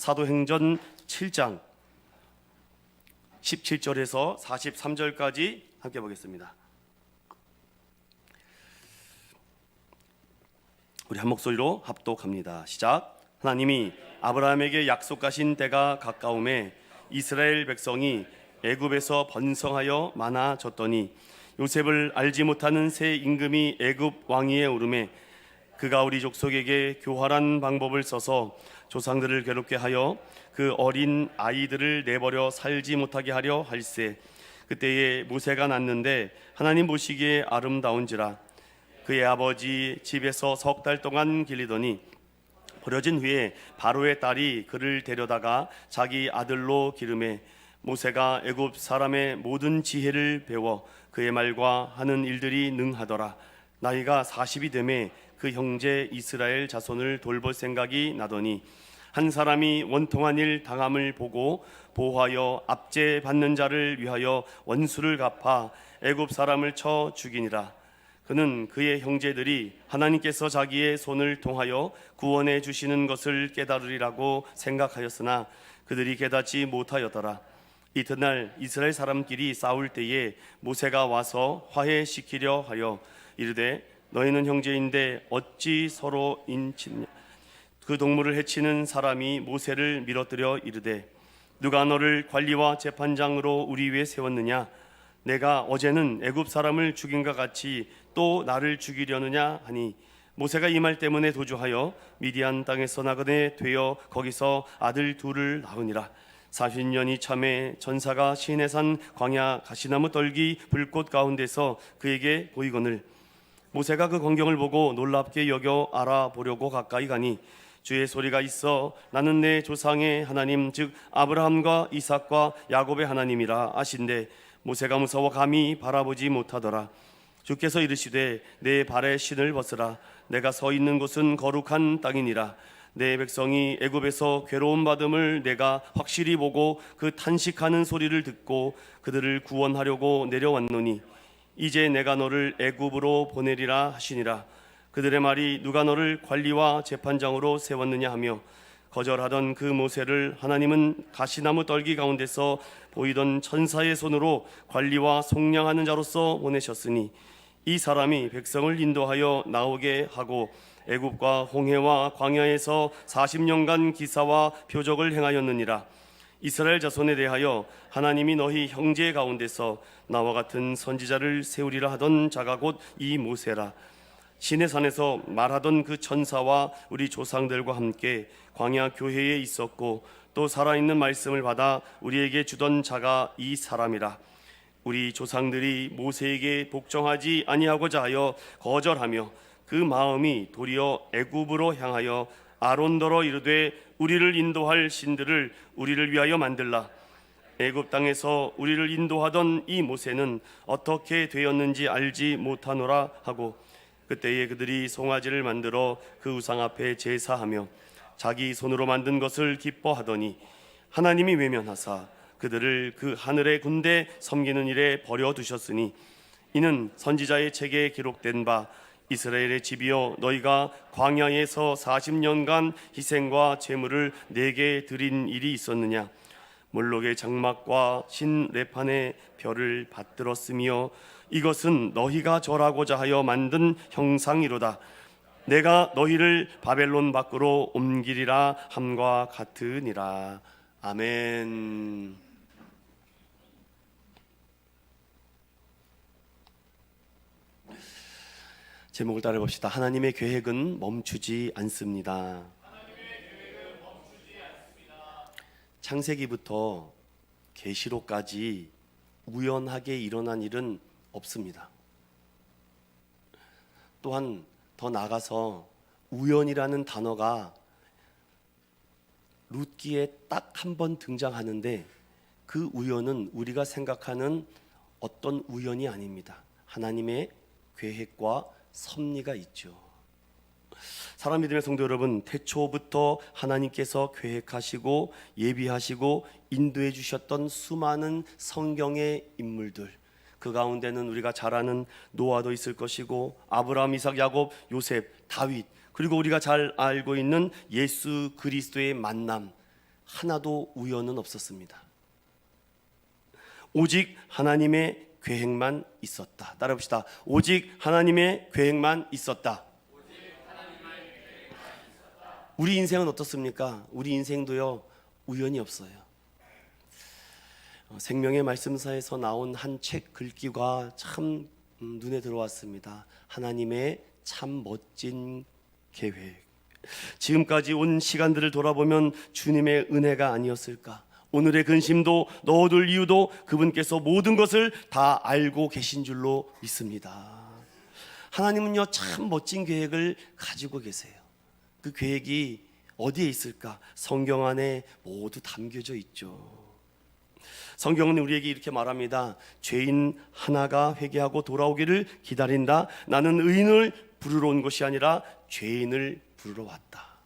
사도행전 7장 17절에서 43절까지 함께 보겠습니다. 우리 한 목소리로 합독합니다. 시작. 하나님이 아브라함에게 약속하신 때가 가까움에 이스라엘 백성이 애굽에서 번성하여 많아졌더니 요셉을 알지 못하는 새 임금이 애굽 왕위에 오르매 그가 우리 족속에게 교활한 방법을 써서 조상들을 괴롭게 하여 그 어린 아이들을 내버려 살지 못하게 하려 할세. 그때에 모세가 낳는데 하나님 보시기에 아름다운지라. 그의 아버지 집에서 석 달 동안 길리더니 버려진 후에 바로의 딸이 그를 데려다가 자기 아들로 기르매 모세가 애굽 사람의 모든 지혜를 배워 그의 말과 하는 일들이 능하더라. 나이가 40이 되매 그 형제 이스라엘 자손을 돌볼 생각이 나더니 한 사람이 원통한 일 당함을 보고 보호하여 압제 받는 자를 위하여 원수를 갚아 애굽 사람을 쳐 죽이니라. 그는 그의 형제들이 하나님께서 자기의 손을 통하여 구원해 주시는 것을 깨달으리라고 생각하였으나 그들이 깨닫지 못하였더라. 이튿날 이스라엘 사람끼리 싸울 때에 모세가 와서 화해시키려 하여 이르되 너희는 형제인데 어찌 서로 인치느냐. 그 동물을 해치는 사람이 모세를 밀어뜨려 이르되 누가 너를 관리와 재판장으로 우리 위에 세웠느냐. 내가 어제는 애굽 사람을 죽인과 같이 또 나를 죽이려느냐 하니 모세가 이 말 때문에 도주하여 미디안 땅에서 나그네 되어 거기서 아들 둘을 낳으니라. 40년이 참에 전사가 시내산 광야 가시나무 떨기 불꽃 가운데서 그에게 보이거늘 모세가 그 광경을 보고 놀랍게 여겨 알아보려고 가까이 가니 주의 소리가 있어 나는 내 조상의 하나님 즉 아브라함과 이삭과 야곱의 하나님이라 아신데 모세가 무서워 감히 바라보지 못하더라. 주께서 이르시되 내 발에 신을 벗으라. 내가 서 있는 곳은 거룩한 땅이니라. 내 백성이 애굽에서 괴로움 받음을 내가 확실히 보고 그 탄식하는 소리를 듣고 그들을 구원하려고 내려왔노니 이제 내가 너를 애굽으로 보내리라 하시니라. 그들의 말이 누가 너를 관리와 재판장으로 세웠느냐 하며 거절하던 그 모세를 하나님은 가시나무 떨기 가운데서 보이던 천사의 손으로 관리와 속량하는 자로서 보내셨으니 이 사람이 백성을 인도하여 나오게 하고 애굽과 홍해와 광야에서 40년간 기사와 표적을 행하였느니라. 이스라엘 자손에 대하여 하나님이 너희 형제 가운데서 나와 같은 선지자를 세우리라 하던 자가 곧 이 모세라. 시내산에서 말하던 그 천사와 우리 조상들과 함께 광야 교회에 있었고 또 살아있는 말씀을 받아 우리에게 주던 자가 이 사람이라. 우리 조상들이 모세에게 복종하지 아니하고자 하여 거절하며 그 마음이 도리어 애굽으로 향하여 아론더러 이르되 우리를 인도할 신들을 우리를 위하여 만들라. 애굽 땅에서 우리를 인도하던 이 모세는 어떻게 되었는지 알지 못하노라 하고 그때에 그들이 송아지를 만들어 그 우상 앞에 제사하며 자기 손으로 만든 것을 기뻐하더니 하나님이 외면하사 그들을 그 하늘의 군대 섬기는 일에 버려두셨으니 이는 선지자의 책에 기록된 바 이스라엘의 집이여 너희가 광야에서 40년간 희생과 제물을 내게 드린 일이 있었느냐. 몰록의 장막과 신레판의 별을 받들었으며 이것은 너희가 절하고자 하여 만든 형상이로다. 내가 너희를 바벨론 밖으로 옮기리라 함과 같으니라. 아멘. 제목을 따라 봅시다. 하나님의 계획은 멈추지 않습니다. 창세기부터 계시록까지 우연하게 일어난 일은 없습니다. 또한 더 나아가서 우연이라는 단어가 룻기에 딱 한 번 등장하는데 그 우연은 우리가 생각하는 어떤 우연이 아닙니다. 하나님의 계획과 섭리가 있죠. 사랑 믿음의 성도 여러분, 태초부터 하나님께서 계획하시고 예비하시고 인도해 주셨던 수많은 성경의 인물들, 그 가운데는 우리가 잘 아는 노아도 있을 것이고 아브라함, 이삭, 야곱, 요셉, 다윗, 그리고 우리가 잘 알고 있는 예수 그리스도의 만남, 하나도 우연은 없었습니다. 오직 하나님의 계획만 있었다. 따라합시다. 오직 하나님의 계획만 있었다. 우리 인생은 어떻습니까? 우리 인생도요, 우연이 없어요. 생명의 말씀사에서 나온 한 책 글귀가 참 눈에 들어왔습니다. 하나님의 참 멋진 계획. 지금까지 온 시간들을 돌아보면 주님의 은혜가 아니었을까? 오늘의 근심도 넣어둘 이유도 그분께서 모든 것을 다 알고 계신 줄로 믿습니다. 하나님은요, 참 멋진 계획을 가지고 계세요. 그 계획이 어디에 있을까? 성경 안에 모두 담겨져 있죠. 성경은 우리에게 이렇게 말합니다. 죄인 하나가 회개하고 돌아오기를 기다린다. 나는 의인을 부르러 온 것이 아니라 죄인을 부르러 왔다.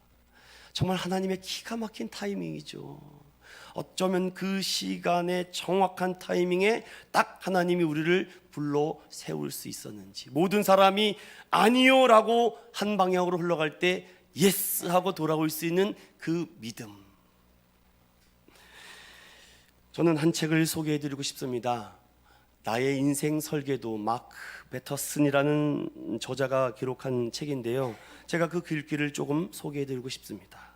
정말 하나님의 기가 막힌 타이밍이죠. 어쩌면 그 시간의 정확한 타이밍에 딱 하나님이 우리를 불러 세울 수 있었는지. 모든 사람이 아니요 라고 한 방향으로 흘러갈 때 예스 하고 돌아올 수 있는 그 믿음. 저는 한 책을 소개해드리고 싶습니다. 나의 인생 설계도, 마크 베터슨이라는 저자가 기록한 책인데요, 제가 그 글귀를 조금 소개해드리고 싶습니다.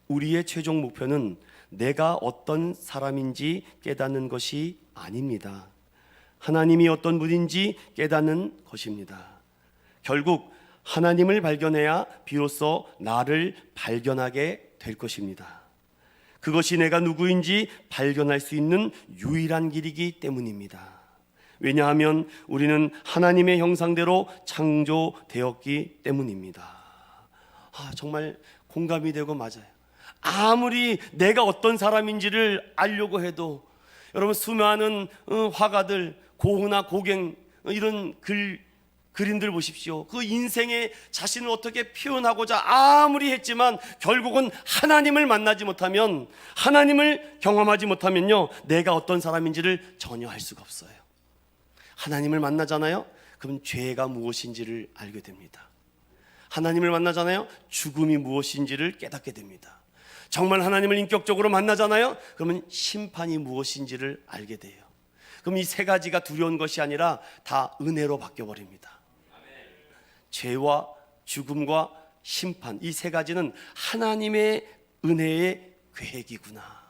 우리의 최종 목표는 내가 어떤 사람인지 깨닫는 것이 아닙니다. 하나님이 어떤 분인지 깨닫는 것입니다. 결국 하나님을 발견해야 비로소 나를 발견하게 될 것입니다. 그것이 내가 누구인지 발견할 수 있는 유일한 길이기 때문입니다. 왜냐하면 우리는 하나님의 형상대로 창조되었기 때문입니다. 정말 공감이 되고 맞아요. 아무리 내가 어떤 사람인지를 알려고 해도, 여러분 수많은 화가들, 고흐나 고갱 이런 그림들 보십시오. 그 인생의 자신을 어떻게 표현하고자 아무리 했지만 결국은 하나님을 만나지 못하면, 하나님을 경험하지 못하면요, 내가 어떤 사람인지를 전혀 알 수가 없어요. 하나님을 만나잖아요, 그럼 죄가 무엇인지를 알게 됩니다. 하나님을 만나잖아요, 죽음이 무엇인지를 깨닫게 됩니다. 정말 하나님을 인격적으로 만나잖아요, 그러면 심판이 무엇인지를 알게 돼요. 그럼 이 세 가지가 두려운 것이 아니라 다 은혜로 바뀌어버립니다. 죄와 죽음과 심판, 이 세 가지는 하나님의 은혜의 계획이구나.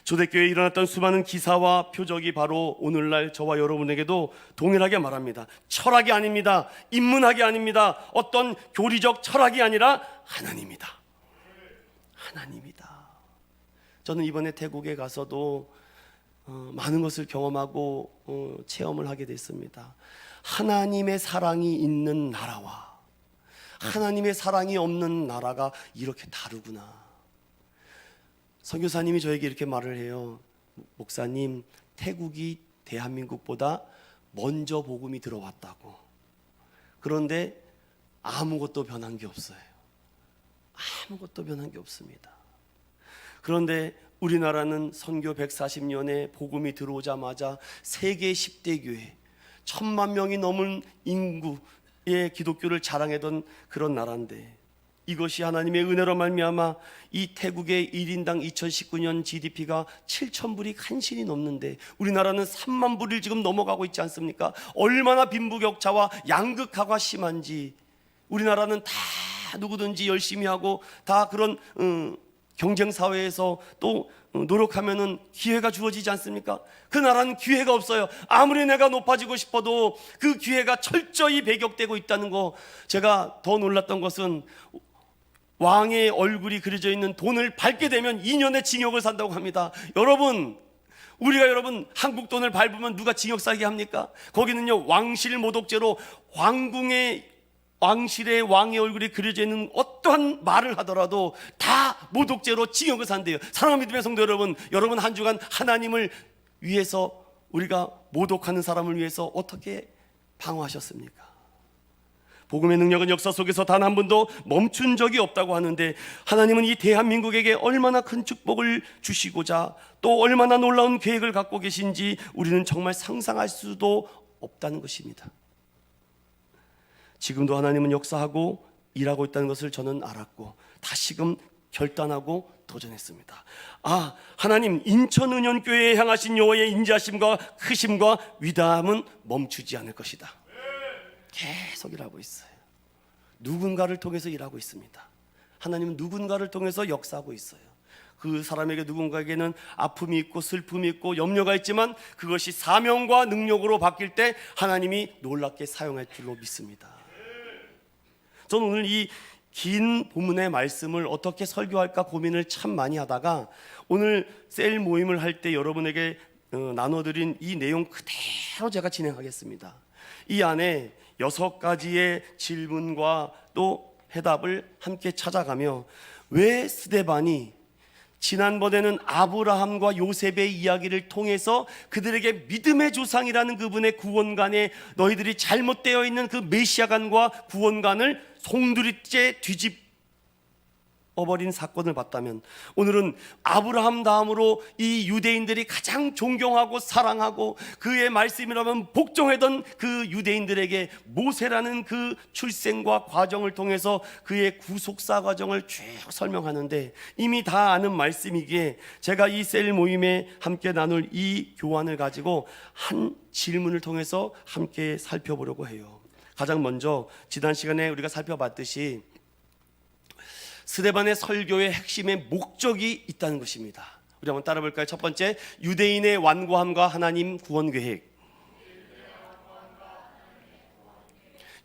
초대교회에 일어났던 수많은 기사와 표적이 바로 오늘날 저와 여러분에게도 동일하게 말합니다. 철학이 아닙니다. 인문학이 아닙니다. 어떤 교리적 철학이 아니라 하나님이다. 하나님이다. 저는 이번에 태국에 가서도 많은 것을 경험하고 체험을 하게 됐습니다. 하나님의 사랑이 있는 나라와 하나님의 사랑이 없는 나라가 이렇게 다르구나. 선교사님이 저에게 이렇게 말을 해요. 목사님, 태국이 대한민국보다 먼저 복음이 들어왔다고. 그런데 아무것도 변한 게 없어요. 아무것도 변한 게 없습니다. 그런데 우리나라는 선교 140년에 복음이 들어오자마자 세계 10대 교회, 1000만 명이 넘은 인구의 기독교를 자랑하던 그런 나라인데, 이것이 하나님의 은혜로 말미암아 이 태국의 1인당 2019년 GDP가 7,000불이 간신히 넘는데 우리나라는 3만 불을 지금 넘어가고 있지 않습니까? 얼마나 빈부격차와 양극화가 심한지. 우리나라는 다 누구든지 열심히 하고 다 그런 경쟁사회에서 또 노력하면은 기회가 주어지지 않습니까? 그 나라는 기회가 없어요. 아무리 내가 높아지고 싶어도 그 기회가 철저히 배격되고 있다는 거. 제가 더 놀랐던 것은 왕의 얼굴이 그려져 있는 돈을 밟게 되면 2년의 징역을 산다고 합니다. 여러분, 우리가 한국 돈을 밟으면 누가 징역 살게 합니까? 거기는요, 왕실 모독죄로 왕실의 왕의 얼굴이 그려져 있는 어떠한 말을 하더라도 다 모독죄로 징역을 산대요. 사랑하는 믿음의 성도 여러분, 여러분 한 주간 하나님을 위해서, 우리가 모독하는 사람을 위해서 어떻게 방어하셨습니까? 복음의 능력은 역사 속에서 단 한 번도 멈춘 적이 없다고 하는데, 하나님은 이 대한민국에게 얼마나 큰 축복을 주시고자 또 얼마나 놀라운 계획을 갖고 계신지 우리는 정말 상상할 수도 없다는 것입니다. 지금도 하나님은 역사하고 일하고 있다는 것을 저는 알았고 다시금 결단하고 도전했습니다. 하나님, 인천은현교회에 향하신 여호와의 인자하심과 크심과 위대함은 멈추지 않을 것이다. 계속 일하고 있어요. 누군가를 통해서 일하고 있습니다. 하나님은 누군가를 통해서 역사하고 있어요. 그 사람에게, 누군가에게는 아픔이 있고 슬픔이 있고 염려가 있지만 그것이 사명과 능력으로 바뀔 때 하나님이 놀랍게 사용할 줄로 믿습니다. 저는 오늘 이 긴 본문의 말씀을 어떻게 설교할까 고민을 참 많이 하다가 오늘 셀 모임을 할 때 여러분에게 나눠드린 이 내용 그대로 제가 진행하겠습니다. 이 안에 6가지의 질문과 또 해답을 함께 찾아가며, 왜 스데반이 지난번에는 아브라함과 요셉의 이야기를 통해서 그들에게 믿음의 조상이라는 그분의 구원관에 너희들이 잘못되어 있는 그 메시아관과 구원관을 송두리째 뒤집어버린 사건을 봤다면, 오늘은 아브라함 다음으로 이 유대인들이 가장 존경하고 사랑하고 그의 말씀이라면 복종하던 그 유대인들에게 모세라는 그 출생과 과정을 통해서 그의 구속사 과정을 쭉 설명하는데, 이미 다 아는 말씀이기에 제가 이 셀 모임에 함께 나눌 이 교환을 가지고 한 질문을 통해서 함께 살펴보려고 해요. 가장 먼저 지난 시간에 우리가 살펴봤듯이 스데반의 설교의 핵심의 목적이 있다는 것입니다. 우리 한번 따라 볼까요? 첫 번째, 유대인의 완고함과 하나님 구원 계획.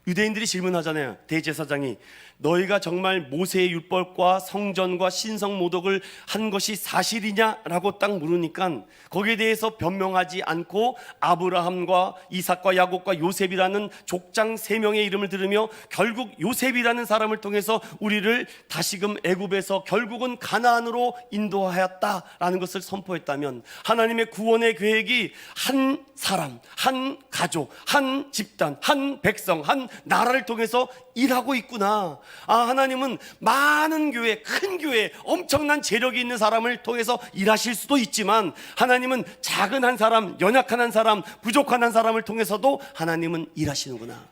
유대인들이 질문하잖아요. 대제사장이 너희가 정말 모세의 율법과 성전과 신성 모독을 한 것이 사실이냐라고 딱 물으니까 거기에 대해서 변명하지 않고 아브라함과 이삭과 야곱과 요셉이라는 족장 3명의 이름을 들으며 결국 요셉이라는 사람을 통해서 우리를 다시금 애굽에서 결국은 가나안으로 인도하였다라는 것을 선포했다면, 하나님의 구원의 계획이 한 사람, 한 가족, 한 집단, 한 백성, 한 나라를 통해서 일하고 있구나. 하나님은 많은 교회, 큰 교회, 엄청난 재력이 있는 사람을 통해서 일하실 수도 있지만, 하나님은 작은 한 사람, 연약한 한 사람, 부족한 한 사람을 통해서도 하나님은 일하시는구나.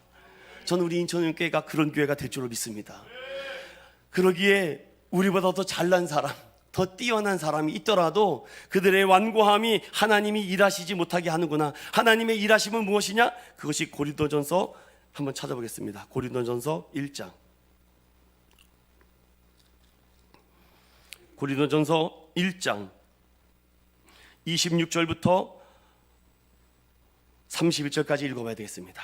저는 우리 인천교회가 그런 교회가 될 줄로 믿습니다. 그러기에 우리보다 더 잘난 사람, 더 뛰어난 사람이 있더라도 그들의 완고함이 하나님이 일하시지 못하게 하는구나. 하나님의 일하심은 무엇이냐? 그것이 고린도전서 한번 찾아보겠습니다. 고린도전서 1장. 고린도전서 1장 26절부터 31절까지 읽어봐야 되겠습니다.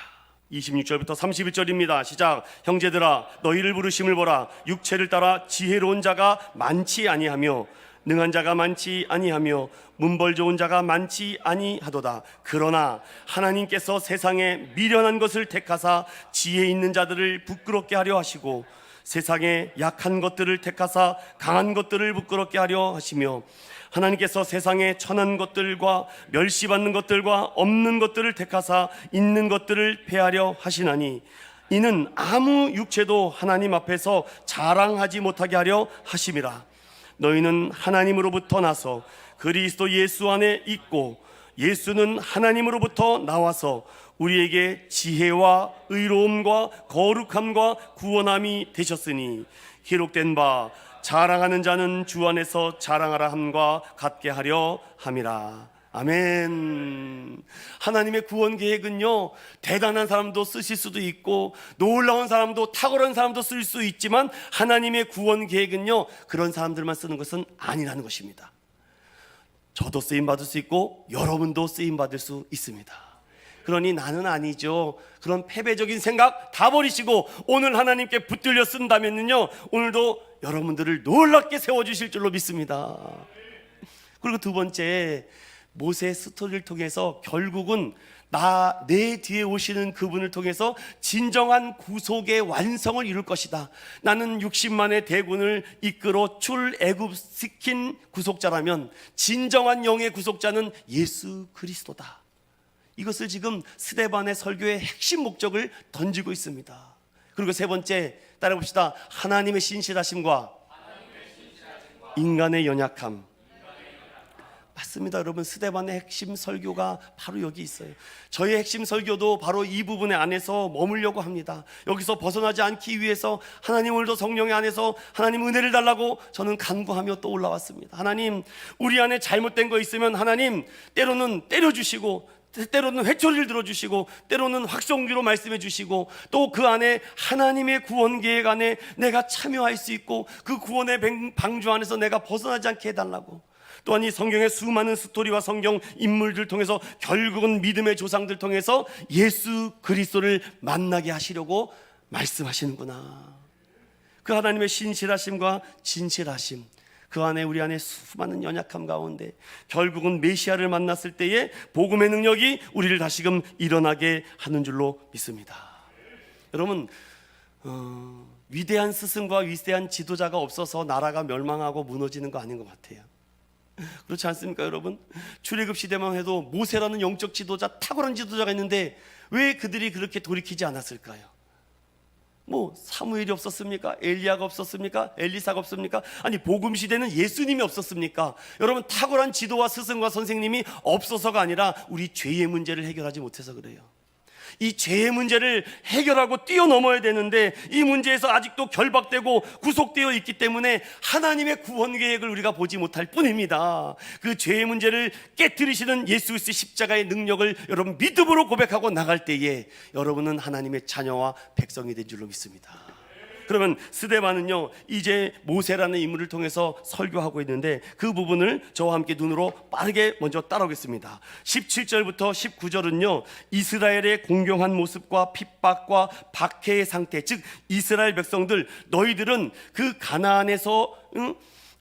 26절부터 31절입니다. 시작. 형제들아, 너희를 부르심을 보라. 육체를 따라 지혜로운 자가 많지 아니하며 능한 자가 많지 아니하며 문벌 좋은 자가 많지 아니하도다. 그러나 하나님께서 세상에 미련한 것을 택하사 지혜 있는 자들을 부끄럽게 하려 하시고 세상에 약한 것들을 택하사 강한 것들을 부끄럽게 하려 하시며 하나님께서 세상에 천한 것들과 멸시받는 것들과 없는 것들을 택하사 있는 것들을 폐하려 하시나니 이는 아무 육체도 하나님 앞에서 자랑하지 못하게 하려 하심이라. 너희는 하나님으로부터 나서 그리스도 예수 안에 있고 예수는 하나님으로부터 나와서 우리에게 지혜와 의로움과 거룩함과 구원함이 되셨으니 기록된 바 자랑하는 자는 주 안에서 자랑하라 함과 같게 하려 함이라. 아멘. 하나님의 구원 계획은요, 대단한 사람도 쓰실 수도 있고 놀라운 사람도, 탁월한 사람도 쓸 수 있지만 하나님의 구원 계획은요, 그런 사람들만 쓰는 것은 아니라는 것입니다. 저도 쓰임받을 수 있고 여러분도 쓰임받을 수 있습니다. 그러니 나는 아니죠, 그런 패배적인 생각 다 버리시고 오늘 하나님께 붙들려 쓴다면요, 오늘도 여러분들을 놀랍게 세워주실 줄로 믿습니다. 그리고 두 번째, 모세의 스토리를 통해서 결국은 내 뒤에 오시는 그분을 통해서 진정한 구속의 완성을 이룰 것이다. 나는 60만의 대군을 이끌어 출애굽시킨 구속자라면 진정한 영의 구속자는 예수 그리스도다. 이것을 지금 스데반의 설교의 핵심 목적을 던지고 있습니다. 그리고 세 번째, 따라봅시다. 하나님의 신실하심과 인간의 연약함. 맞습니다. 맞습니다. 여러분, 스데반의 핵심 설교가 바로 여기 있어요. 저의 핵심 설교도 바로 이 부분의 안에서 머물려고 합니다. 여기서 벗어나지 않기 위해서 하나님, 오늘도 성령의 안에서 하나님 은혜를 달라고 저는 간구하며 또 올라왔습니다. 하나님, 우리 안에 잘못된 거 있으면 하나님 때로는 때려주시고, 때로는 회초리를 들어주시고, 때로는 확성기로 말씀해 주시고, 또 그 안에 하나님의 구원 계획 안에 내가 참여할 수 있고, 그 구원의 방주 안에서 내가 벗어나지 않게 해달라고. 또한 이 성경의 수많은 스토리와 성경 인물들 통해서 결국은 믿음의 조상들 통해서 예수 그리스도를 만나게 하시려고 말씀하시는구나. 그 하나님의 신실하심과 진실하심, 그 안에 우리 안에 수많은 연약함 가운데 결국은 메시아를 만났을 때에 복음의 능력이 우리를 다시금 일어나게 하는 줄로 믿습니다. 여러분, 위대한 스승과 위대한 지도자가 없어서 나라가 멸망하고 무너지는 거 아닌 것 같아요. 그렇지 않습니까, 여러분? 출애굽 시대만 해도 모세라는 영적 지도자, 탁월한 지도자가 있는데 왜 그들이 그렇게 돌이키지 않았을까요? 뭐 사무엘이 없었습니까? 엘리야가 없었습니까? 엘리사가 없습니까? 아니, 복음 시대는 예수님이 없었습니까? 여러분, 탁월한 지도와 스승과 선생님이 없어서가 아니라 우리 죄의 문제를 해결하지 못해서 그래요. 이 죄의 문제를 해결하고 뛰어넘어야 되는데 이 문제에서 아직도 결박되고 구속되어 있기 때문에 하나님의 구원 계획을 우리가 보지 못할 뿐입니다. 그 죄의 문제를 깨뜨리시는 예수 그리스도의 십자가의 능력을 여러분 믿음으로 고백하고 나갈 때에 여러분은 하나님의 자녀와 백성이 된 줄로 믿습니다. 그러면 스데반은요, 이제 모세라는 인물을 통해서 설교하고 있는데 그 부분을 저와 함께 눈으로 빠르게 먼저 따라오겠습니다. 17절부터 19절은요 이스라엘의 공경한 모습과 핍박과 박해의 상태, 즉 이스라엘 백성들, 너희들은 그 가나안에서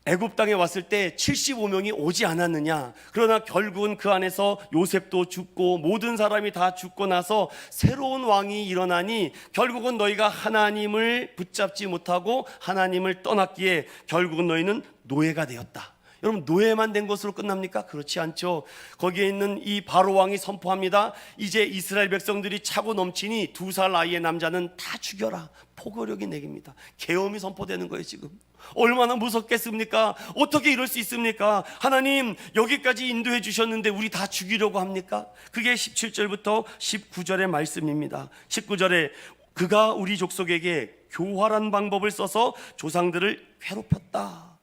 애굽 땅에 왔을 때 75명이 오지 않았느냐. 그러나 결국은 그 안에서 요셉도 죽고 모든 사람이 다 죽고 나서 새로운 왕이 일어나니 결국은 너희가 하나님을 붙잡지 못하고 하나님을 떠났기에 결국은 너희는 노예가 되었다. 여러분, 노예만 된 것으로 끝납니까? 그렇지 않죠. 거기에 있는 이 바로 왕이 선포합니다. 이제 이스라엘 백성들이 차고 넘치니 2살 나이의 남자는 다 죽여라. 포고력이 내깁니다. 계엄이 선포되는 거예요. 지금 얼마나 무섭겠습니까? 어떻게 이럴 수 있습니까? 하나님, 여기까지 인도해 주셨는데 우리 다 죽이려고 합니까? 그게 17절부터 19절의 말씀입니다. 19절에 그가 우리 족속에게 교활한 방법을 써서 조상들을 괴롭혔다.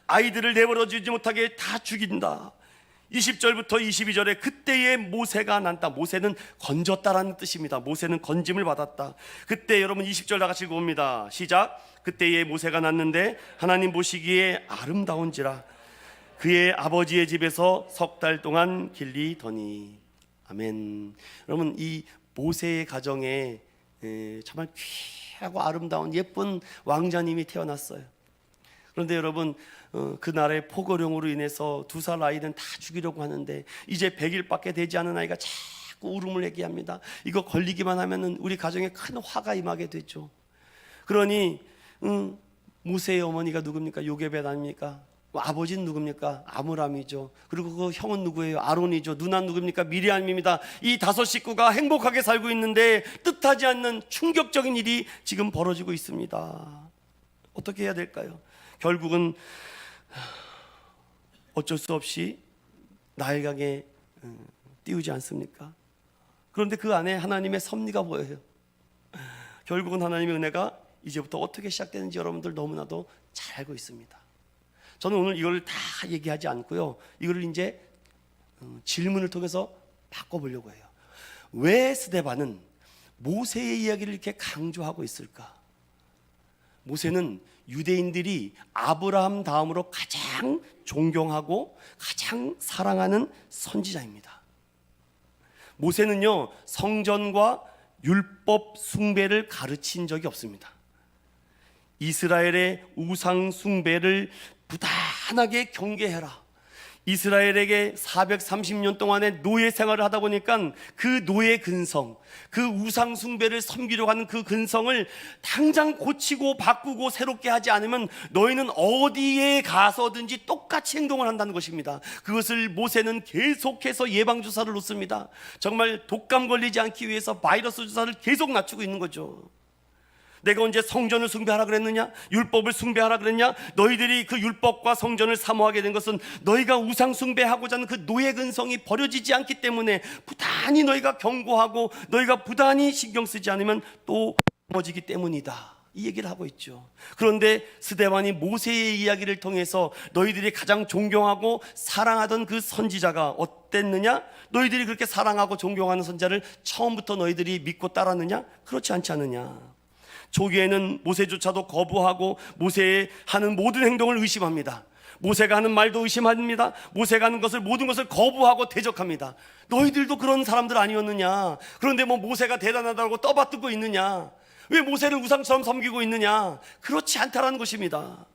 아이들을 내버려 두지 못하게 다 죽인다. 20절부터 22절에 그때의 모세가 난다. 모세는 건졌다라는 뜻입니다. 모세는 건짐을 받았다. 그때 여러분 20절 다 같이 읽어봅니다. 시작. 그때의 모세가 났는데 하나님 보시기에 아름다운지라 그의 아버지의 집에서 3달 동안 길리더니. 아멘. 여러분, 이 모세의 가정에 정말 귀하고 아름다운 예쁜 왕자님이 태어났어요. 그런데 여러분, 그 나라의 포고령으로 인해서 2살 아이는 다 죽이려고 하는데 이제 100일밖에 되지 않은 아이가 자꾸 울음을 얘기합니다. 이거 걸리기만 하면은 우리 가정에 큰 화가 임하게 되죠. 그러니 모세의 어머니가 누굽니까? 요게벳 아닙니까? 아버지는 누굽니까? 아므람이죠. 그리고 그 형은 누구예요? 아론이죠. 누나는 누굽니까? 미리암입니다. 이 5 식구가 행복하게 살고 있는데 뜻하지 않는 충격적인 일이 지금 벌어지고 있습니다. 어떻게 해야 될까요? 결국은 어쩔 수 없이 나일강에 띄우지 않습니까? 그런데 그 안에 하나님의 섭리가 보여요. 결국은 하나님의 은혜가 이제부터 어떻게 시작되는지 여러분들 너무나도 잘 알고 있습니다. 저는 오늘 이걸 다 얘기하지 않고요, 이걸 이제 질문을 통해서 바꿔보려고 해요. 왜 스데반은 모세의 이야기를 이렇게 강조하고 있을까? 모세는 유대인들이 아브라함 다음으로 가장 존경하고 가장 사랑하는 선지자입니다. 모세는요, 성전과 율법 숭배를 가르친 적이 없습니다. 이스라엘의 우상 숭배를 부단하게 경계해라. 이스라엘에게 430년 동안의 노예 생활을 하다 보니까 그 노예 근성, 그 우상 숭배를 섬기려고 하는 그 근성을 당장 고치고 바꾸고 새롭게 하지 않으면 너희는 어디에 가서든지 똑같이 행동을 한다는 것입니다. 그것을 모세는 계속해서 예방주사를 놓습니다. 정말 독감 걸리지 않기 위해서 바이러스 주사를 계속 낮추고 있는 거죠. 내가 언제 성전을 숭배하라 그랬느냐? 율법을 숭배하라 그랬냐? 너희들이 그 율법과 성전을 사모하게 된 것은 너희가 우상 숭배하고자 하는 그 노예 근성이 버려지지 않기 때문에 부단히 너희가 경고하고 너희가 부단히 신경 쓰지 않으면 또 넘어지기 때문이다, 이 얘기를 하고 있죠. 그런데 스데반이 모세의 이야기를 통해서 너희들이 가장 존경하고 사랑하던 그 선지자가 어땠느냐? 너희들이 그렇게 사랑하고 존경하는 선지자를 처음부터 너희들이 믿고 따랐느냐? 그렇지 않지 않느냐? 초기에는 모세조차도 거부하고 모세의 하는 모든 행동을 의심합니다. 모세가 하는 말도 의심합니다. 모세가 하는 것을, 모든 것을 거부하고 대적합니다. 너희들도 그런 사람들 아니었느냐? 그런데 뭐 모세가 대단하다고 떠받들고 있느냐? 왜 모세를 우상처럼 섬기고 있느냐? 그렇지 않다라는 것입니다.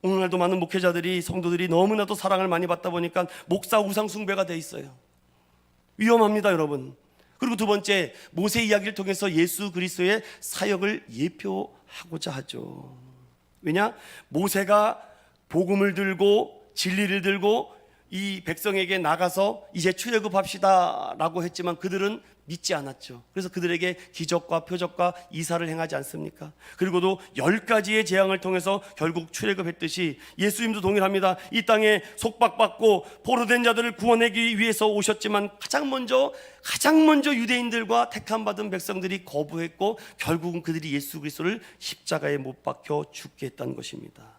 오늘날도 많은 목회자들이, 성도들이 너무나도 사랑을 많이 받다 보니까 목사 우상 숭배가 돼 있어요. 위험합니다, 여러분. 그리고 두 번째, 모세 이야기를 통해서 예수 그리스도의 사역을 예표하고자 하죠. 왜냐? 모세가 복음을 들고 진리를 들고 이 백성에게 나가서 이제 출애굽합시다 라고 했지만 그들은 믿지 않았죠. 그래서 그들에게 기적과 표적과 이사를 행하지 않습니까? 그리고도 10가지의 재앙을 통해서 결국 출애굽했듯이 예수님도 동일합니다. 이 땅에 속박받고 포로된 자들을 구원하기 위해서 오셨지만 가장 먼저 유대인들과 택함받은 백성들이 거부했고 결국은 그들이 예수 그리스도를 십자가에 못 박혀 죽게 했다는 것입니다.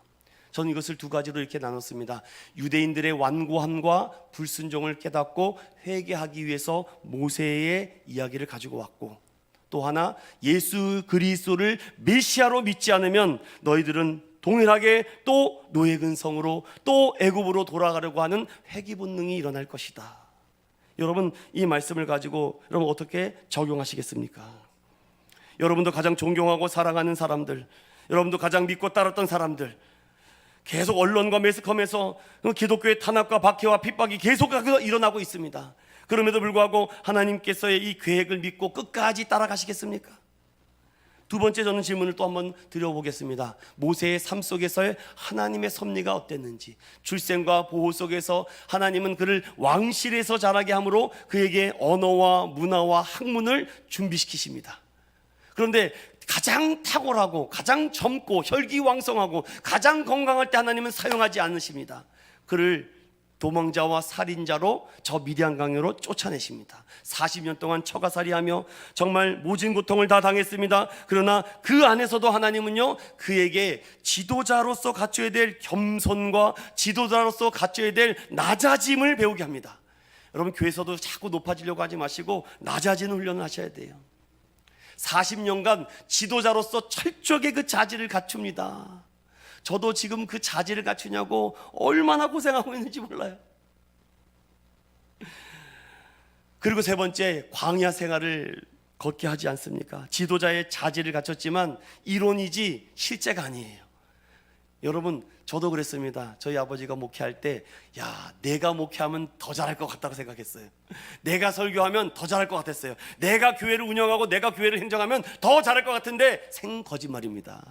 저는 이것을 두 가지로 이렇게 나눴습니다. 유대인들의 완고함과 불순종을 깨닫고 회개하기 위해서 모세의 이야기를 가지고 왔고, 또 하나, 예수 그리스도를 메시아로 믿지 않으면 너희들은 동일하게 또 노예 근성으로 또 애굽으로 돌아가려고 하는 회귀 본능이 일어날 것이다. 여러분, 이 말씀을 가지고 여러분 어떻게 적용하시겠습니까? 여러분도 가장 존경하고 사랑하는 사람들, 여러분도 가장 믿고 따랐던 사람들, 계속 언론과 매스컴에서 기독교의 탄압과 박해와 핍박이 계속 일어나고 있습니다. 그럼에도 불구하고 하나님께서의 이 계획을 믿고 끝까지 따라가시겠습니까? 두 번째, 저는 질문을 또 한번 드려보겠습니다. 모세의 삶 속에서의 하나님의 섭리가 어땠는지. 출생과 보호 속에서 하나님은 그를 왕실에서 자라게 함으로 그에게 언어와 문화와 학문을 준비시키십니다. 그런데 가장 탁월하고 가장 젊고 혈기왕성하고 가장 건강할 때 하나님은 사용하지 않으십니다. 그를 도망자와 살인자로 저 미디안 강으로 쫓아내십니다. 40년 동안 처가살이하며 정말 모진 고통을 다 당했습니다. 그러나 그 안에서도 하나님은요, 그에게 지도자로서 갖춰야 될 겸손과 지도자로서 갖춰야 될 낮아짐을 배우게 합니다. 여러분, 교회에서도 자꾸 높아지려고 하지 마시고 낮아지는 훈련을 하셔야 돼요. 40년간 지도자로서 철저하게 그 자질을 갖춥니다. 저도 지금 그 자질을 갖추냐고 얼마나 고생하고 있는지 몰라요. 그리고 세 번째, 광야 생활을 걷게 하지 않습니까? 지도자의 자질을 갖췄지만 이론이지 실제가 아니에요. 여러분, 저도 그랬습니다. 저희 아버지가 목회할 때, 야, 내가 목회하면 더 잘할 것 같다고 생각했어요. 내가 설교하면 더 잘할 것 같았어요. 내가 교회를 운영하고 내가 교회를 행정하면 더 잘할 것 같은데 생거짓말입니다.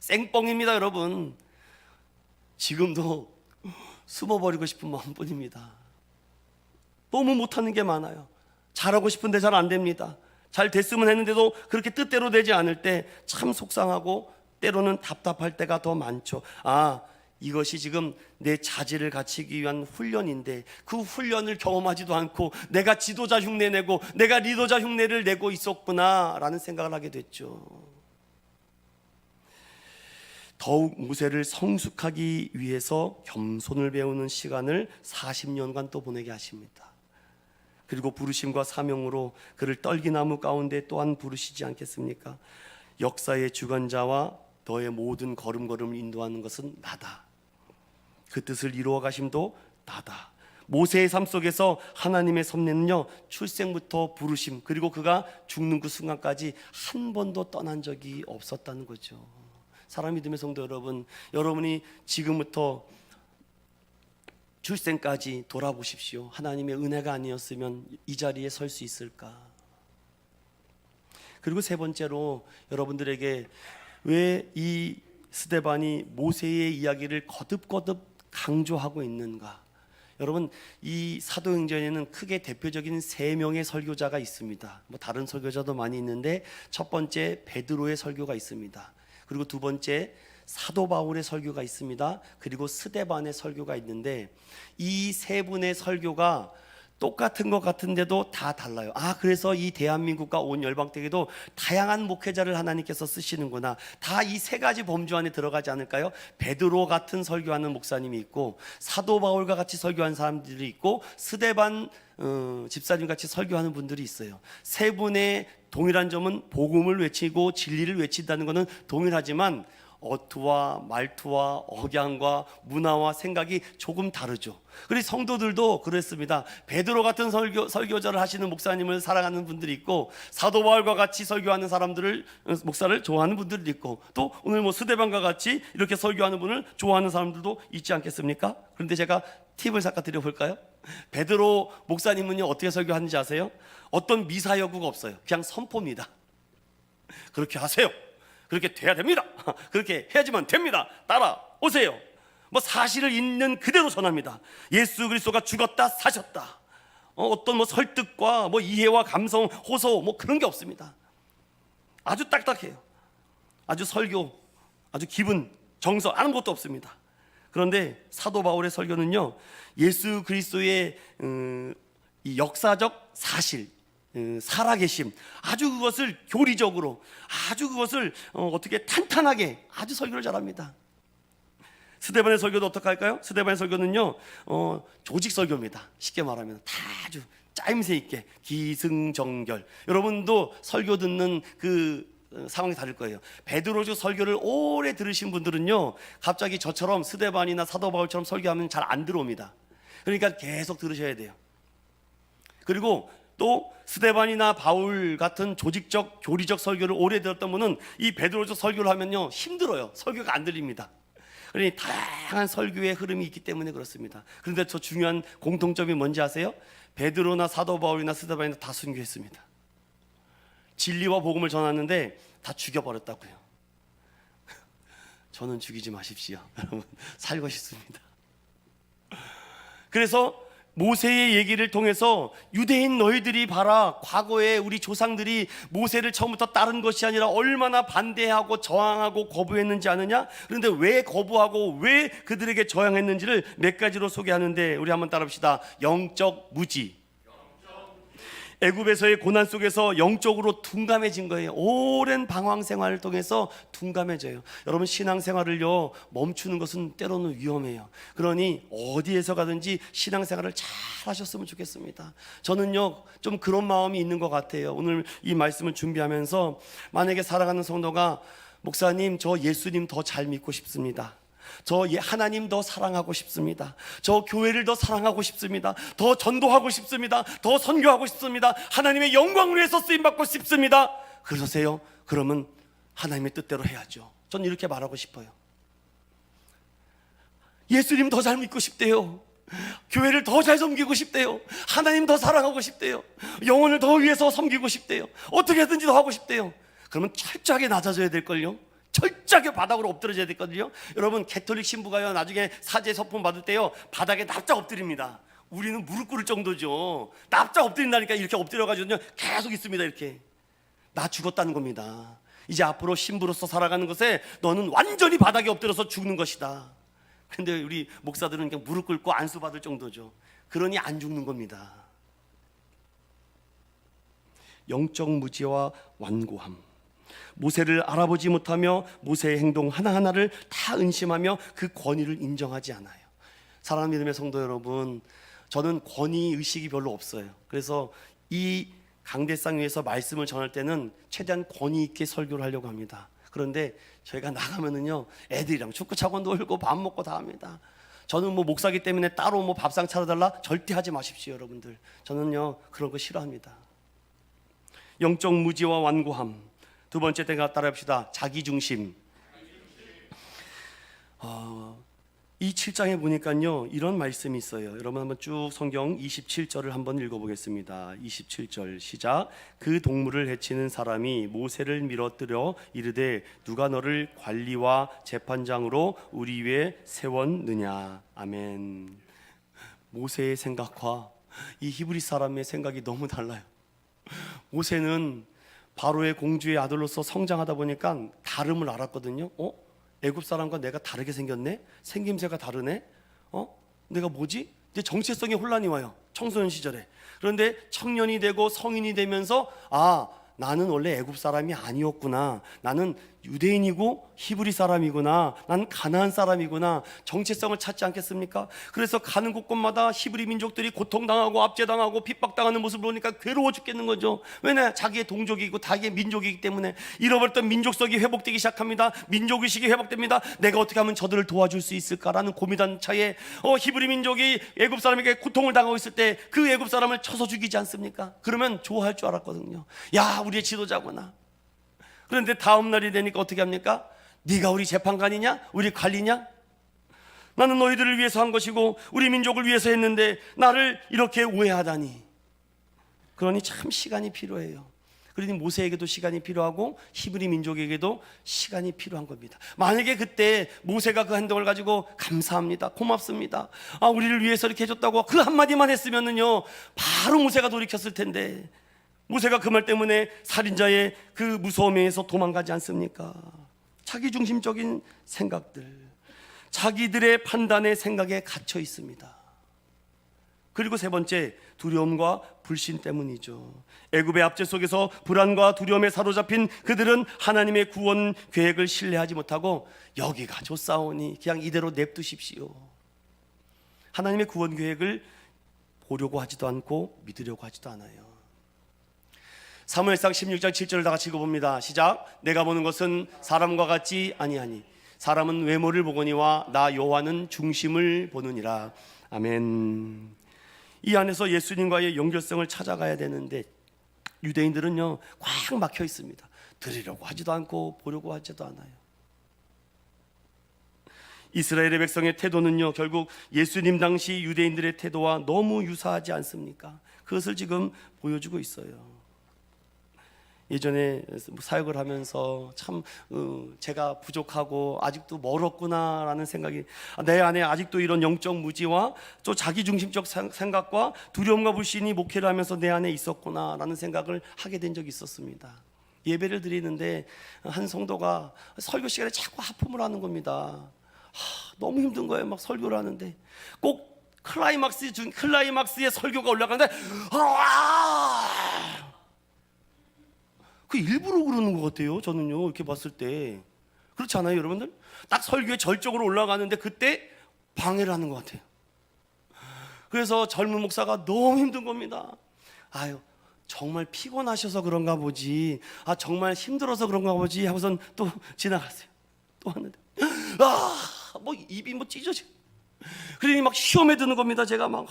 생뻥입니다, 여러분. 지금도 숨어버리고 싶은 마음뿐입니다. 너무 못하는 게 많아요. 잘하고 싶은데 잘 안 됩니다. 잘 됐으면 했는데도 그렇게 뜻대로 되지 않을 때 참 속상하고 때로는 답답할 때가 더 많죠. 이것이 지금 내 자질을 갖추기 위한 훈련인데 그 훈련을 경험하지도 않고 내가 지도자 흉내 내고 내가 리더자 흉내를 내고 있었구나 라는 생각을 하게 됐죠. 더욱 모세를 성숙하기 위해서 겸손을 배우는 시간을 40년간 또 보내게 하십니다. 그리고 부르심과 사명으로 그를 떨기나무 가운데 또한 부르시지 않겠습니까? 역사의 주관자와 너의 모든 걸음걸음을 인도하는 것은 나다. 그 뜻을 이루어 가심도 나다. 모세의 삶 속에서 하나님의 섭리는요, 출생부터 부르심, 그리고 그가 죽는 그 순간까지 한 번도 떠난 적이 없었다는 거죠. 사랑 믿음의 성도 여러분, 여러분이 지금부터 출생까지 돌아보십시오. 하나님의 은혜가 아니었으면 이 자리에 설 수 있을까? 그리고 세 번째로 여러분들에게 왜 이 스데반이 모세의 이야기를 거듭거듭 강조하고 있는가? 여러분, 이 사도행전에는 크게 대표적인 세 명의 설교자가 있습니다. 뭐 다른 설교자도 많이 있는데 첫 번째 베드로의 설교가 있습니다. 그리고 두 번째 사도 바울의 설교가 있습니다. 그리고 스데반의 설교가 있는데 이 세 분의 설교가 똑같은 것 같은데도 다 달라요. 그래서 이 대한민국과 온 열방택에도 다양한 목회자를 하나님께서 쓰시는구나. 다 이 세 가지 범주 안에 들어가지 않을까요? 베드로 같은 설교하는 목사님이 있고, 사도 바울과 같이 설교하는 사람들이 있고, 스데반 집사님 같이 설교하는 분들이 있어요. 세 분의 동일한 점은 복음을 외치고 진리를 외친다는 것은 동일하지만 어투와 말투와 억양과 문화와 생각이 조금 다르죠. 그리고 성도들도 그랬습니다. 베드로 같은 설교자를 하시는 목사님을 사랑하는 분들이 있고, 사도 바울과 같이 설교하는 사람들을, 목사를 좋아하는 분들이 있고, 또 오늘 뭐 스데반과 같이 이렇게 설교하는 분을 좋아하는 사람들도 있지 않겠습니까? 그런데 제가 팁을 잠깐 드려볼까요? 베드로 목사님은요, 어떻게 설교하는지 아세요? 어떤 미사여구가 없어요. 그냥 선포입니다. 그렇게 하세요. 그렇게 돼야 됩니다. 그렇게 해야지만 됩니다. 따라오세요. 뭐 사실을 있는 그대로 전합니다. 예수 그리스도가 죽었다 사셨다. 어떤 뭐 설득과 뭐 이해와 감성, 호소 뭐 그런 게 없습니다. 아주 딱딱해요. 아주 설교, 아주 기분, 정서 아무것도 없습니다. 그런데 사도 바울의 설교는요, 예수 그리스도의 이 역사적 사실, 살아계심, 아주 그것을 교리적으로, 아주 그것을 어떻게 탄탄하게 아주 설교를 잘합니다. 스데반의 설교도 어떻게 할까요? 스데반의 설교는요, 조직 설교입니다. 쉽게 말하면 다 아주 짜임새 있게 기승전결. 여러분도 설교 듣는 그 상황이 다를 거예요. 베드로주 설교를 오래 들으신 분들은요, 갑자기 저처럼 스데반이나 사도 바울처럼 설교하면 잘 안 들어옵니다. 그러니까 계속 들으셔야 돼요. 그리고 또 스데반이나 바울 같은 조직적 교리적 설교를 오래 들었던 분은 이 베드로적 설교를 하면요, 힘들어요. 설교가 안 들립니다. 그러니 다양한 설교의 흐름이 있기 때문에 그렇습니다. 그런데 저 중요한 공통점이 뭔지 아세요? 베드로나 사도 바울이나 스데반이나 다 순교했습니다. 진리와 복음을 전하는데 다 죽여버렸다고요. 저는 죽이지 마십시오. 여러분, 살고 싶습니다. 그래서 모세의 얘기를 통해서 유대인 너희들이 봐라, 과거에 우리 조상들이 모세를 처음부터 따른 것이 아니라 얼마나 반대하고 저항하고 거부했는지 아느냐? 그런데 왜 거부하고 왜 그들에게 저항했는지를 몇 가지로 소개하는데, 우리 한번 따라합시다. 영적 무지. 애굽에서의 고난 속에서 영적으로 둔감해진 거예요. 오랜 방황 생활을 통해서 둔감해져요. 여러분, 신앙생활을요, 멈추는 것은 때로는 위험해요. 그러니 어디에서 가든지 신앙생활을 잘 하셨으면 좋겠습니다. 저는요, 좀 그런 마음이 있는 것 같아요. 오늘 이 말씀을 준비하면서 만약에 살아가는 성도가, 목사님, 저 예수님 더 잘 믿고 싶습니다. 저 하나님 더 사랑하고 싶습니다. 저 교회를 더 사랑하고 싶습니다. 더 전도하고 싶습니다. 더 선교하고 싶습니다. 하나님의 영광을 위해서 쓰임받고 싶습니다. 그러세요? 그러면 하나님의 뜻대로 해야죠. 전 이렇게 말하고 싶어요. 예수님 더 잘 믿고 싶대요. 교회를 더 잘 섬기고 싶대요. 하나님 더 사랑하고 싶대요. 영혼을 더 위해서 섬기고 싶대요. 어떻게든지 더 하고 싶대요. 그러면 철저하게 낮아져야 될걸요. 철저하게 바닥으로 엎드려져야 됐거든요. 여러분, 개톨릭 신부가요, 나중에 사제 서품 받을 때요, 바닥에 납작 엎드립니다. 우리는 무릎 꿇을 정도죠. 납작 엎드린다니까. 이렇게 엎드려가지고요, 계속 있습니다. 이렇게. 나 죽었다는 겁니다. 이제 앞으로 신부로서 살아가는 것에 너는 완전히 바닥에 엎드려서 죽는 것이다. 근데 우리 목사들은 그냥 무릎 꿇고 안수 받을 정도죠. 그러니 안 죽는 겁니다. 영적 무지와 완고함. 모세를 알아보지 못하며 모세의 행동 하나하나를 다 은심하며 그 권위를 인정하지 않아요. 사랑하는 믿음의 성도 여러분, 저는 권위 의식이 별로 없어요. 그래서 이 강대상 위에서 말씀을 전할 때는 최대한 권위 있게 설교를 하려고 합니다. 그런데 저희가 나가면은요, 애들이랑 축구 차고 놀고 밥 먹고 다 합니다. 저는 뭐 목사기 때문에 따로 뭐 밥상 차려달라 절대 하지 마십시오, 여러분들. 저는요, 그런 거 싫어합니다. 영적 무지와 완고함. 두 번째 때가 따라합시다. 자기중심. 이 7장에 보니까요, 이런 말씀이 있어요. 여러분 한번 쭉 성경 27절을 한번 읽어보겠습니다. 27절 시작. 그 동물을 해치는 사람이 모세를 밀어뜨려 이르되 누가 너를 관리와 재판장으로 우리 위에 세웠느냐. 아멘. 모세의 생각과 이 히브리 사람의 생각이 너무 달라요. 모세는 바로의 공주의 아들로서 성장하다 보니까 다름을 알았거든요. 애굽 사람과 내가 다르게 생겼네? 생김새가 다르네? 내가 뭐지? 이제 정체성에 혼란이 와요. 청소년 시절에. 그런데 청년이 되고 성인이 되면서 나는 원래 애굽 사람이 아니었구나. 나는 유대인이고 히브리 사람이구나. 나는 가나안 사람이구나. 정체성을 찾지 않겠습니까? 그래서 가는 곳곳마다 히브리 민족들이 고통당하고 압제당하고 핍박당하는 모습을 보니까 괴로워 죽겠는 거죠. 왜냐? 자기의 동족이고 자기의 민족이기 때문에. 잃어버렸던 민족성이 회복되기 시작합니다. 민족의식이 회복됩니다. 내가 어떻게 하면 저들을 도와줄 수 있을까라는 고민한 차에 히브리 민족이 애굽 사람에게 고통을 당하고 있을 때 그 애굽 사람을 쳐서 죽이지 않습니까? 그러면 좋아할 줄 알았거든요. 야, 우리의 지도자구나. 그런데 다음 날이 되니까 어떻게 합니까? 네가 우리 재판관이냐? 우리 관리냐? 나는 너희들을 위해서 한 것이고 우리 민족을 위해서 했는데 나를 이렇게 오해하다니. 그러니 참 시간이 필요해요. 그러니 모세에게도 시간이 필요하고 히브리 민족에게도 시간이 필요한 겁니다. 만약에 그때 모세가 그 행동을 가지고 감사합니다, 고맙습니다, 우리를 위해서 이렇게 해줬다고 그 한마디만 했으면은요 바로 모세가 돌이켰을 텐데, 모세가 그 말 때문에 살인자의 그 무서움에서 도망가지 않습니까? 자기중심적인 생각들, 자기들의 판단의 생각에 갇혀 있습니다. 그리고 세 번째, 두려움과 불신 때문이죠. 애굽의 압제 속에서 불안과 두려움에 사로잡힌 그들은 하나님의 구원 계획을 신뢰하지 못하고 여기가 좋사오니 그냥 이대로 냅두십시오. 하나님의 구원 계획을 보려고 하지도 않고 믿으려고 하지도 않아요. 사무엘상 16장 7절을 다 같이 읽어봅니다. 시작. 내가 보는 것은 사람과 같지 아니하니 사람은 외모를 보거니와 나 여호와는 중심을 보느니라. 아멘. 이 안에서 예수님과의 연결성을 찾아가야 되는데 유대인들은요 꽉 막혀 있습니다. 들으려고 하지도 않고 보려고 하지도 않아요. 이스라엘의 백성의 태도는요 결국 예수님 당시 유대인들의 태도와 너무 유사하지 않습니까? 그것을 지금 보여주고 있어요. 예전에 사역을 하면서 참 제가 부족하고 아직도 멀었구나라는 생각이, 내 안에 아직도 이런 영적 무지와 또 자기중심적 생각과 두려움과 불신이 목회를 하면서 내 안에 있었구나라는 생각을 하게 된 적이 있었습니다. 예배를 드리는데 한 성도가 설교 시간에 자꾸 하품을 하는 겁니다. 너무 힘든 거예요. 막 설교를 하는데 꼭 클라이막스의 설교가 올라가는데 그 일부러 그러는 것 같아요. 저는요 이렇게 봤을 때 그렇지 않아요, 여러분들? 딱 설교의 절정으로 올라가는데 그때 방해를 하는 것 같아요. 그래서 젊은 목사가 너무 힘든 겁니다. 정말 피곤하셔서 그런가 보지, 정말 힘들어서 그런가 보지 하고선 또 지나갔어요. 또 왔는데 입이 찢어져. 그러니 막 시험에 드는 겁니다. 제가 막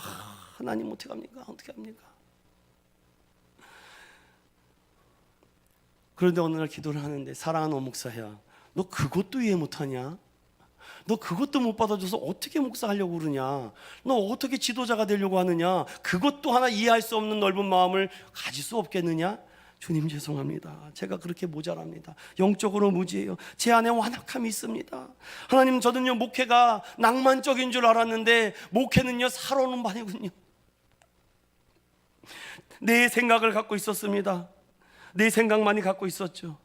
하나님 어떻게 합니까? 그런데 어느 날 기도를 하는데, 사랑하는 목사야, 너 그것도 이해 못하냐? 너 그것도 못 받아줘서 어떻게 목사하려고 그러냐? 너 어떻게 지도자가 되려고 하느냐? 그것도 하나 이해할 수 없는 넓은 마음을 가질 수 없겠느냐? 주님 죄송합니다. 제가 그렇게 모자랍니다. 영적으로 무지해요. 제 안에 완악함이 있습니다. 하나님, 저는요 목회가 낭만적인 줄 알았는데 목회는요 살아오는 반이군요. 내 생각을 갖고 있었습니다. 내 생각만이 갖고 있었죠.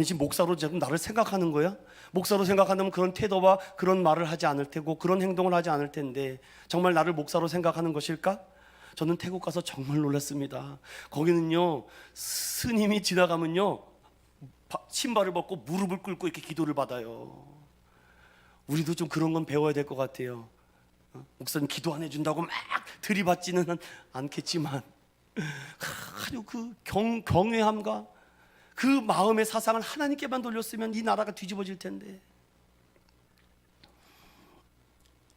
지금 목사로 지금 나를 생각하는 거야? 목사로 생각한다면 그런 태도와 그런 말을 하지 않을 테고 그런 행동을 하지 않을 텐데 정말 나를 목사로 생각하는 것일까? 저는 태국 가서 정말 놀랐습니다. 거기는요 스님이 지나가면요 신발을 벗고 무릎을 꿇고 이렇게 기도를 받아요. 우리도 좀 그런 건 배워야 될 것 같아요. 목사님 기도 안 해준다고 막 들이받지는 않겠지만 아주 그 경외함과 그 마음의 사상을 하나님께만 돌렸으면 이 나라가 뒤집어질 텐데,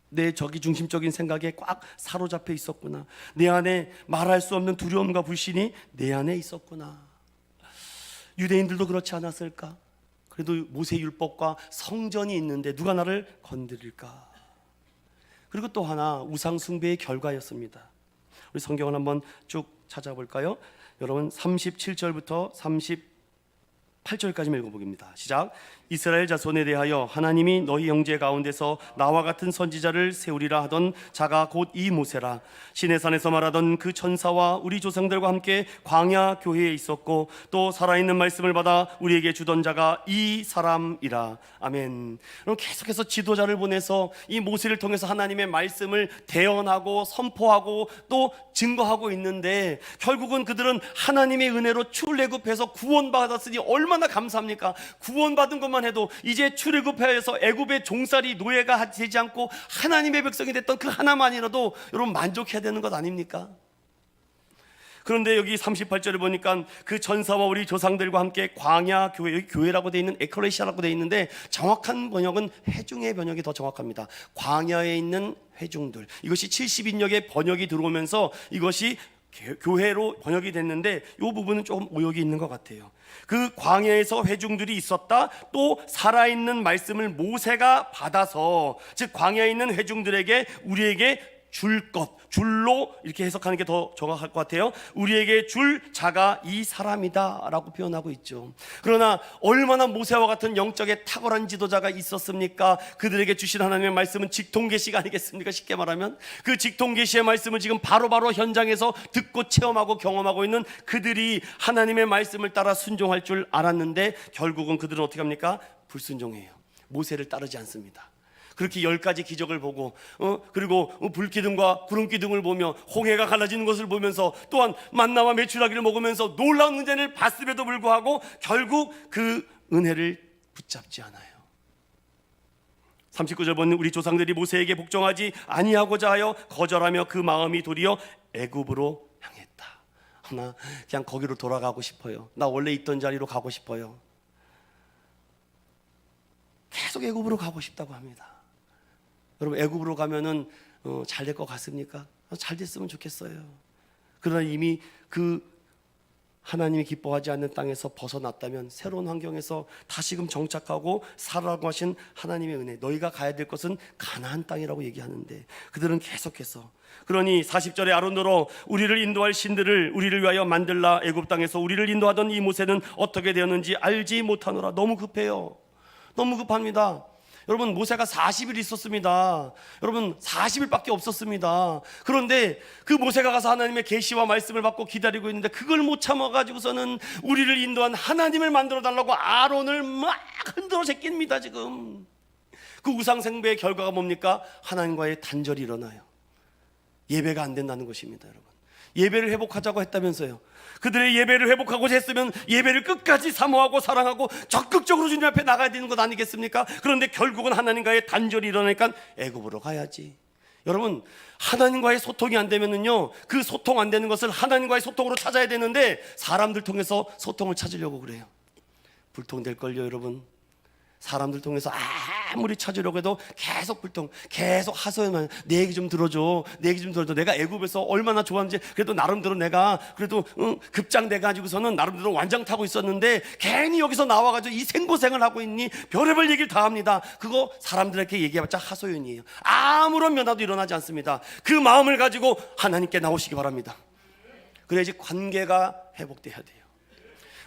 내 저기중심적인 생각에 꽉 사로잡혀 있었구나. 내 안에 말할 수 없는 두려움과 불신이 내 안에 있었구나. 유대인들도 그렇지 않았을까? 그래도 모세율법과 성전이 있는데 누가 나를 건드릴까? 그리고 또 하나, 우상숭배의 결과였습니다. 우리 성경을 한번 쭉 찾아볼까요? 여러분 37절부터 38절까지 읽어보겠습니다. 시작. 이스라엘 자손에 대하여 하나님이 너희 형제 가운데서 나와 같은 선지자를 세우리라 하던 자가 곧 이 모세라. 시내산에서 말하던 그 천사와 우리 조상들과 함께 광야 교회에 있었고 또 살아있는 말씀을 받아 우리에게 주던 자가 이 사람이라. 아멘. 그럼 계속해서 지도자를 보내서 이 모세를 통해서 하나님의 말씀을 대언하고 선포하고 또 증거하고 있는데, 결국은 그들은 하나님의 은혜로 출애굽해서 구원받았으니 얼마나 감사합니까? 구원받은 것만 해도 이제 출애굽해서 애굽의 종살이 노예가 되지 않고 하나님의 백성이 됐던 그 하나만이라도 여러분 만족해야 되는 것 아닙니까? 그런데 여기 38절을 보니까 그 천사와 우리 조상들과 함께 광야 교회, 여기 교회라고 되어 있는 에클레시아라고 되어 있는데 정확한 번역은 회중의 번역이 더 정확합니다. 광야에 있는 회중들, 이것이 70인역의 번역이 들어오면서 이것이 교회로 번역이 됐는데 이 부분은 조금 오역이 있는 것 같아요. 그 광야에서 회중들이 있었다. 또 살아있는 말씀을 모세가 받아서, 즉 광야에 있는 회중들에게 우리에게 줄 것, 줄로 이렇게 해석하는 게 더 정확할 것 같아요. 우리에게 줄 자가 이 사람이다 라고 표현하고 있죠. 그러나 얼마나 모세와 같은 영적에 탁월한 지도자가 있었습니까? 그들에게 주신 하나님의 말씀은 직통계시가 아니겠습니까? 쉽게 말하면 그 직통계시의 말씀을 지금 바로바로 현장에서 듣고 체험하고 경험하고 있는 그들이 하나님의 말씀을 따라 순종할 줄 알았는데 결국은 그들은 어떻게 합니까? 불순종해요. 모세를 따르지 않습니다. 그렇게 10가지 기적을 보고 그리고 불기둥과 구름기둥을 보며 홍해가 갈라지는 것을 보면서 또한 만나와 메추라기를 먹으면서 놀라운 은혜를 봤음에도 불구하고 결국 그 은혜를 붙잡지 않아요. 39절 보면 우리 조상들이 모세에게 복종하지 아니하고자 하여 거절하며 그 마음이 도리어 애굽으로 향했다. 나 그냥 거기로 돌아가고 싶어요. 나 원래 있던 자리로 가고 싶어요. 계속 애굽으로 가고 싶다고 합니다. 여러분, 애굽으로 가면은 잘 될 것 같습니까? 잘 됐으면 좋겠어요. 그러나 이미 그 하나님이 기뻐하지 않는 땅에서 벗어났다면 새로운 환경에서 다시금 정착하고 살아라고 하신 하나님의 은혜, 너희가 가야 될 것은 가나안 땅이라고 얘기하는데 그들은 계속해서, 그러니 40절에 아론으로 우리를 인도할 신들을 우리를 위하여 만들라. 애굽 땅에서 우리를 인도하던 이 모세는 어떻게 되었는지 알지 못하노라. 너무 급해요. 너무 급합니다. 여러분, 모세가 40일 있었습니다. 여러분, 40일밖에 없었습니다. 그런데 그 모세가 가서 하나님의 계시와 말씀을 받고 기다리고 있는데 그걸 못 참아가지고서는 우리를 인도한 하나님을 만들어 달라고 아론을 막 흔들어 제낍니다. 지금 그 우상숭배의 결과가 뭡니까? 하나님과의 단절이 일어나요. 예배가 안 된다는 것입니다. 여러분, 예배를 회복하자고 했다면서요. 그들의 예배를 회복하고자 했으면 예배를 끝까지 사모하고 사랑하고 적극적으로 주님 앞에 나가야 되는 것 아니겠습니까? 그런데 결국은 하나님과의 단절이 일어나니까 애굽으로 가야지. 여러분, 하나님과의 소통이 안 되면은요, 그 소통 안 되는 것을 하나님과의 소통으로 찾아야 되는데 사람들 통해서 소통을 찾으려고 그래요. 불통될걸요. 여러분, 사람들 통해서 아무리 찾으려고 해도 계속 불통, 계속 하소연만, 내 얘기 좀 들어줘, 내 얘기 좀 들어줘. 내가 애굽에서 얼마나 좋았는지, 그래도 나름대로 내가 그래도 급장돼 가지고서는 나름대로 완장 타고 있었는데 괜히 여기서 나와가지고 이 생고생을 하고 있니? 별의별 얘기를 다 합니다. 그거 사람들에게 얘기해봤자 하소연이에요. 아무런 변화도 일어나지 않습니다. 그 마음을 가지고 하나님께 나오시기 바랍니다. 그래야지 관계가 회복돼야 돼요.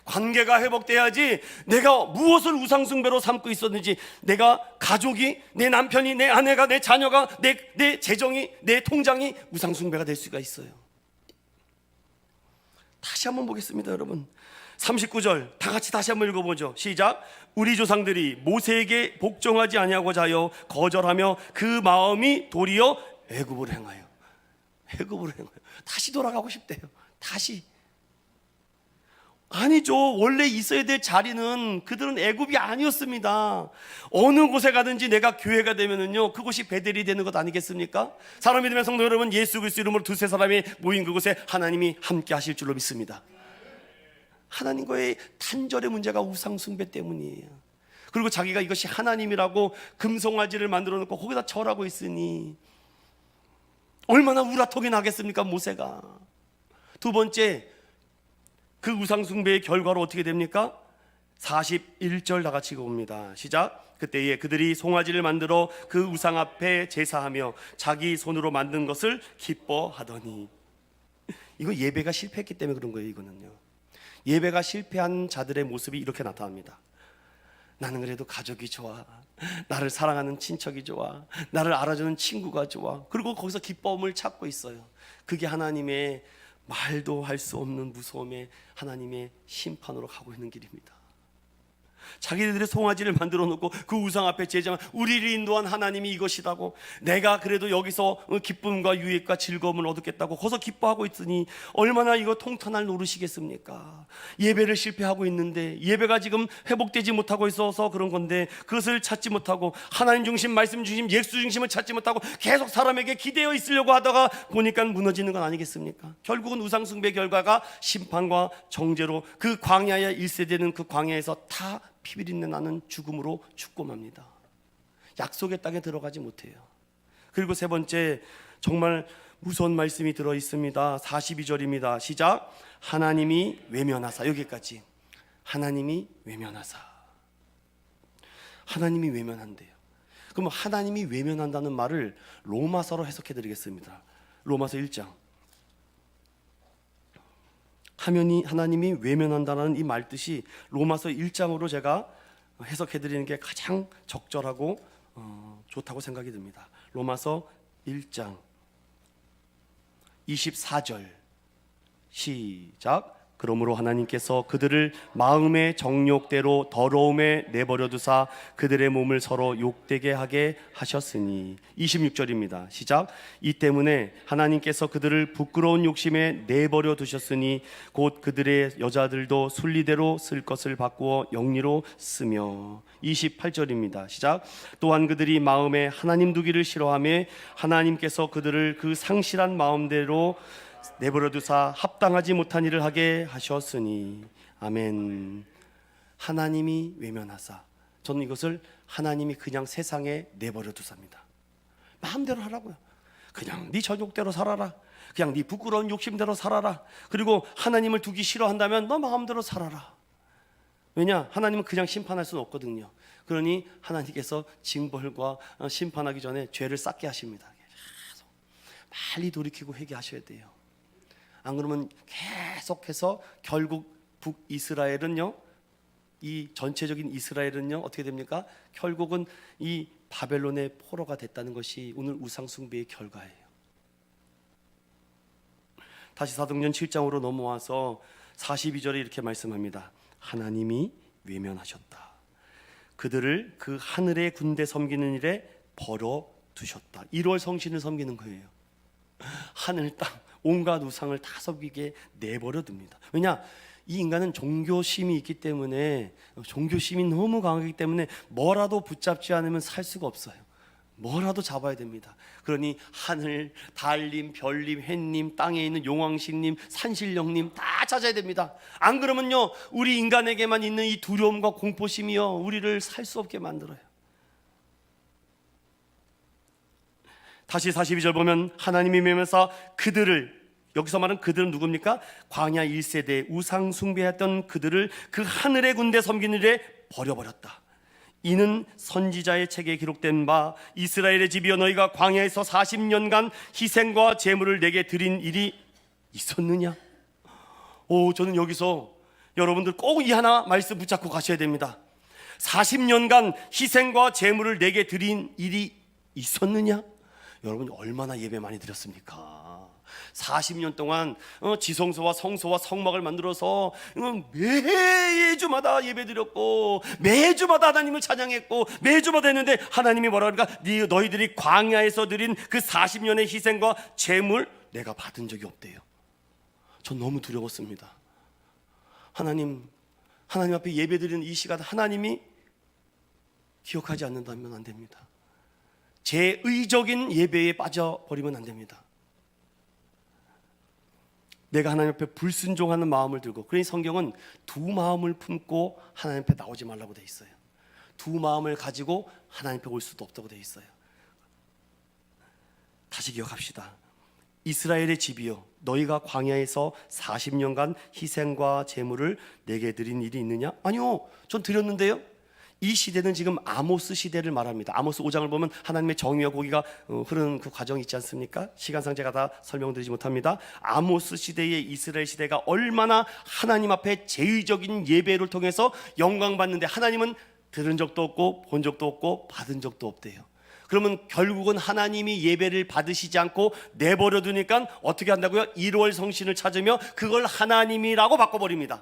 관계가 회복돼야지. 내가 무엇을 우상숭배로 삼고 있었는지, 내가 가족이, 내 남편이, 내 아내가, 내 자녀가, 내 재정이, 내 통장이 우상숭배가 될 수가 있어요. 다시 한번 보겠습니다. 여러분, 39절 다 같이 다시 한번 읽어보죠. 시작. 우리 조상들이 모세에게 복종하지 아니하고자 하여 거절하며 그 마음이 도리어 애굽으로 행하여. 애굽으로 행하여. 다시 돌아가고 싶대요. 다시. 아니죠. 원래 있어야 될 자리는 그들은 애굽이 아니었습니다. 어느 곳에 가든지 내가 교회가 되면은요, 그곳이 베델이 되는 것 아니겠습니까? 사랑이 되면 성도 여러분, 예수 그리스도 이름으로 두세 사람이 모인 그곳에 하나님이 함께 하실 줄로 믿습니다. 하나님과의 단절의 문제가 우상 숭배 때문이에요. 그리고 자기가 이것이 하나님이라고 금송아지를 만들어 놓고 거기다 절하고 있으니 얼마나 우라통이 나겠습니까? 모세가. 두 번째, 그 우상숭배의 결과로 어떻게 됩니까? 41절 다 같이 읽어봅니다. 시작. 그때에 그들이 송아지를 만들어 그 우상 앞에 제사하며 자기 손으로 만든 것을 기뻐하더니. 이거 예배가 실패했기 때문에 그런 거예요. 이거는요, 예배가 실패한 자들의 모습이 이렇게 나타납니다. 나는 그래도 가족이 좋아, 나를 사랑하는 친척이 좋아, 나를 알아주는 친구가 좋아. 그리고 거기서 기쁨을 찾고 있어요. 그게 하나님의 말도 할 수 없는 무서움에 하나님의 심판으로 가고 있는 길입니다. 자기들의 송아지를 만들어 놓고 그 우상 앞에 제장, 우리를 인도한 하나님이 이것이라고, 내가 그래도 여기서 기쁨과 유익과 즐거움을 얻겠다고 거기서 기뻐하고 있으니 얼마나 이거 통탄할 노릇이겠습니까? 예배를 실패하고 있는데, 예배가 지금 회복되지 못하고 있어서 그런 건데, 그것을 찾지 못하고 하나님 중심, 말씀 중심, 예수 중심을 찾지 못하고 계속 사람에게 기대어 있으려고 하다가 보니까 무너지는 건 아니겠습니까? 결국은 우상 숭배 결과가 심판과 정죄로 그 광야에 1세대는 그 광야에서 다 피비린내 나는 죽음으로 죽고 맙니다. 약속의 땅에 들어가지 못해요. 그리고 세 번째, 정말 무서운 말씀이 들어 있습니다. 42절입니다. 시작. 하나님이 외면하사. 여기까지. 하나님이 외면하사. 하나님이 외면한대요. 그럼 하나님이 외면한다는 말을 로마서로 해석해 드리겠습니다. 로마서 1장. 하나님이 외면한다는 이 말뜻이 로마서 1장으로 제가 해석해 드리는 게 가장 적절하고 좋다고 생각이 듭니다. 로마서 1장 24절 시작. 그러므로 하나님께서 그들을 마음의 정욕대로 더러움에 내버려 두사 그들의 몸을 서로 욕되게 하게 하셨으니. 26절입니다. 시작. 이 때문에 하나님께서 그들을 부끄러운 욕심에 내버려 두셨으니 곧 그들의 여자들도 순리대로 쓸 것을 바꾸어 영리로 쓰며. 28절입니다. 시작. 또한 그들이 마음에 하나님 두기를 싫어하며 하나님께서 그들을 그 상실한 마음대로 내버려 두사 합당하지 못한 일을 하게 하셨으니. 아멘. 하나님이 외면하사. 저는 이것을 하나님이 그냥 세상에 내버려 두사입니다. 마음대로 하라고요. 그냥 네 전욕대로 살아라. 그냥 네 부끄러운 욕심대로 살아라. 그리고 하나님을 두기 싫어한다면 너 마음대로 살아라. 왜냐? 하나님은 그냥 심판할 수는 없거든요. 그러니 하나님께서 징벌과 심판하기 전에 죄를 싹게 하십니다. 계속 빨리 돌이키고 회개하셔야 돼요. 안 그러면 계속해서 결국 북이스라엘은요, 이 전체적인 이스라엘은요 어떻게 됩니까? 결국은 이 바벨론의 포로가 됐다는 것이 오늘 우상 숭배의 결과예요. 다시 사도행전 7장으로 넘어와서 42절에 이렇게 말씀합니다. 하나님이 외면하셨다. 그들을 그 하늘의 군대 섬기는 일에 벌어 두셨다. 1월 성신을 섬기는 거예요. 하늘 땅 온갖 우상을 다 섬기게 내버려 둡니다. 왜냐? 이 인간은 종교심이 있기 때문에, 종교심이 너무 강하기 때문에 뭐라도 붙잡지 않으면 살 수가 없어요. 뭐라도 잡아야 됩니다. 그러니 하늘, 달님, 별님, 햇님, 땅에 있는 용왕신님, 산신령님 다 찾아야 됩니다. 안 그러면요 우리 인간에게만 있는 이 두려움과 공포심이요 우리를 살 수 없게 만들어요. 다시 42절 보면 하나님이 외면하사 그들을, 여기서 말하는 그들은 누굽니까? 광야 1세대 우상 숭배했던 그들을 그 하늘의 군대 섬기는 일에 버려버렸다. 이는 선지자의 책에 기록된 바 이스라엘의 집이여 너희가 광야에서 40년간 희생과 제물을 내게 드린 일이 있었느냐? 저는 여기서 여러분들 꼭 이 하나 말씀 붙잡고 가셔야 됩니다. 40년간 희생과 제물을 내게 드린 일이 있었느냐? 여러분 얼마나 예배 많이 드렸습니까? 40년 동안 지성소와 성소와 성막을 만들어서 매주마다 예배 드렸고 매주마다 하나님을 찬양했고 매주마다 했는데 하나님이 뭐라 그러니까 너희들이 광야에서 드린 그 40년의 희생과 제물 내가 받은 적이 없대요. 전 너무 두려웠습니다. 하나님 앞에 예배 드리는 이 시간 하나님이 기억하지 않는다면 안 됩니다. 제 의적인 예배에 빠져버리면 안 됩니다. 내가 하나님 앞에 불순종하는 마음을 들고, 그러니 성경은 두 마음을 품고 하나님 앞에 나오지 말라고 돼 있어요. 두 마음을 가지고 하나님 앞에 올 수도 없다고 돼 있어요. 다시 기억합시다. 이스라엘의 집이여 너희가 광야에서 40년간 희생과 제물을 내게 드린 일이 있느냐? 아니요, 전 드렸는데요. 이 시대는 지금 아모스 시대를 말합니다. 아모스 5장을 보면 하나님의 정의와 공의가 흐르는 그 과정이 있지 않습니까? 시간상 제가 다 설명드리지 못합니다. 아모스 시대의 이스라엘 시대가 얼마나 하나님 앞에 제의적인 예배를 통해서 영광받는데 하나님은 들은 적도 없고 본 적도 없고 받은 적도 없대요. 그러면 결국은 하나님이 예배를 받으시지 않고 내버려 두니까 어떻게 한다고요? 1월 성신을 찾으며 그걸 하나님이라고 바꿔버립니다.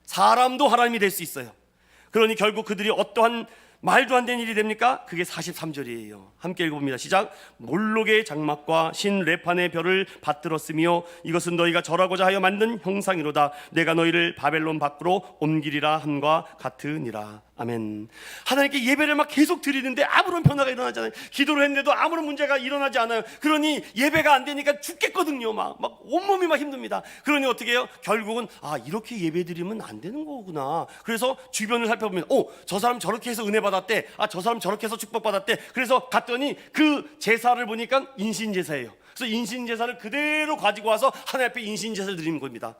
사람도 하나님이 될 수 있어요. 그러니 결국 그들이 어떠한 말도 안 되는 일이 됩니까? 그게 43절이에요. 함께 읽어봅니다. 시작. 몰록의 장막과 신 레판의 별을 받들었으며 이것은 너희가 절하고자 하여 만든 형상이로다. 내가 너희를 바벨론 밖으로 옮기리라 함과 같으니라. 아멘. 하나님께 예배를 막 계속 드리는데 아무런 변화가 일어나지 않아요. 기도를 했는데도 아무런 문제가 일어나지 않아요. 그러니 예배가 안 되니까 죽겠거든요. 막 온몸이 막 힘듭니다. 그러니 어떻게 해요? 결국은 이렇게 예배 드리면 안 되는 거구나. 그래서 주변을 살펴보면 저 사람 저렇게 해서 은혜 받았대. 저 사람 저렇게 해서 축복 받았대. 그래서 갔더니 그 제사를 보니까 인신제사예요. 그래서 인신제사를 그대로 가지고 와서 하나님 앞에 인신제사를 드리는 겁니다.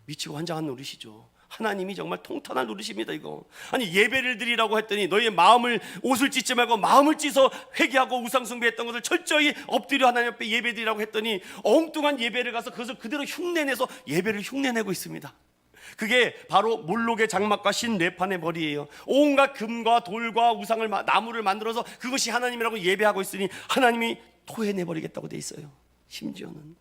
미치고 환장한 노릇이죠. 하나님이 정말 통탄할 노릇입니다. 이거 아니 예배를 드리라고 했더니 너희의 마음을 옷을 찢지 말고 마음을 찢어 회개하고 우상숭배했던 것을 철저히 엎드려 하나님 앞에 예배 드리라고 했더니 엉뚱한 예배를 가서 그것을 그대로 흉내내서 예배를 흉내내고 있습니다. 그게 바로 몰록의 장막과 신 레판의 머리예요. 온갖 금과 돌과 우상을 나무를 만들어서 그것이 하나님이라고 예배하고 있으니 하나님이 토해내버리겠다고 돼 있어요. 심지어는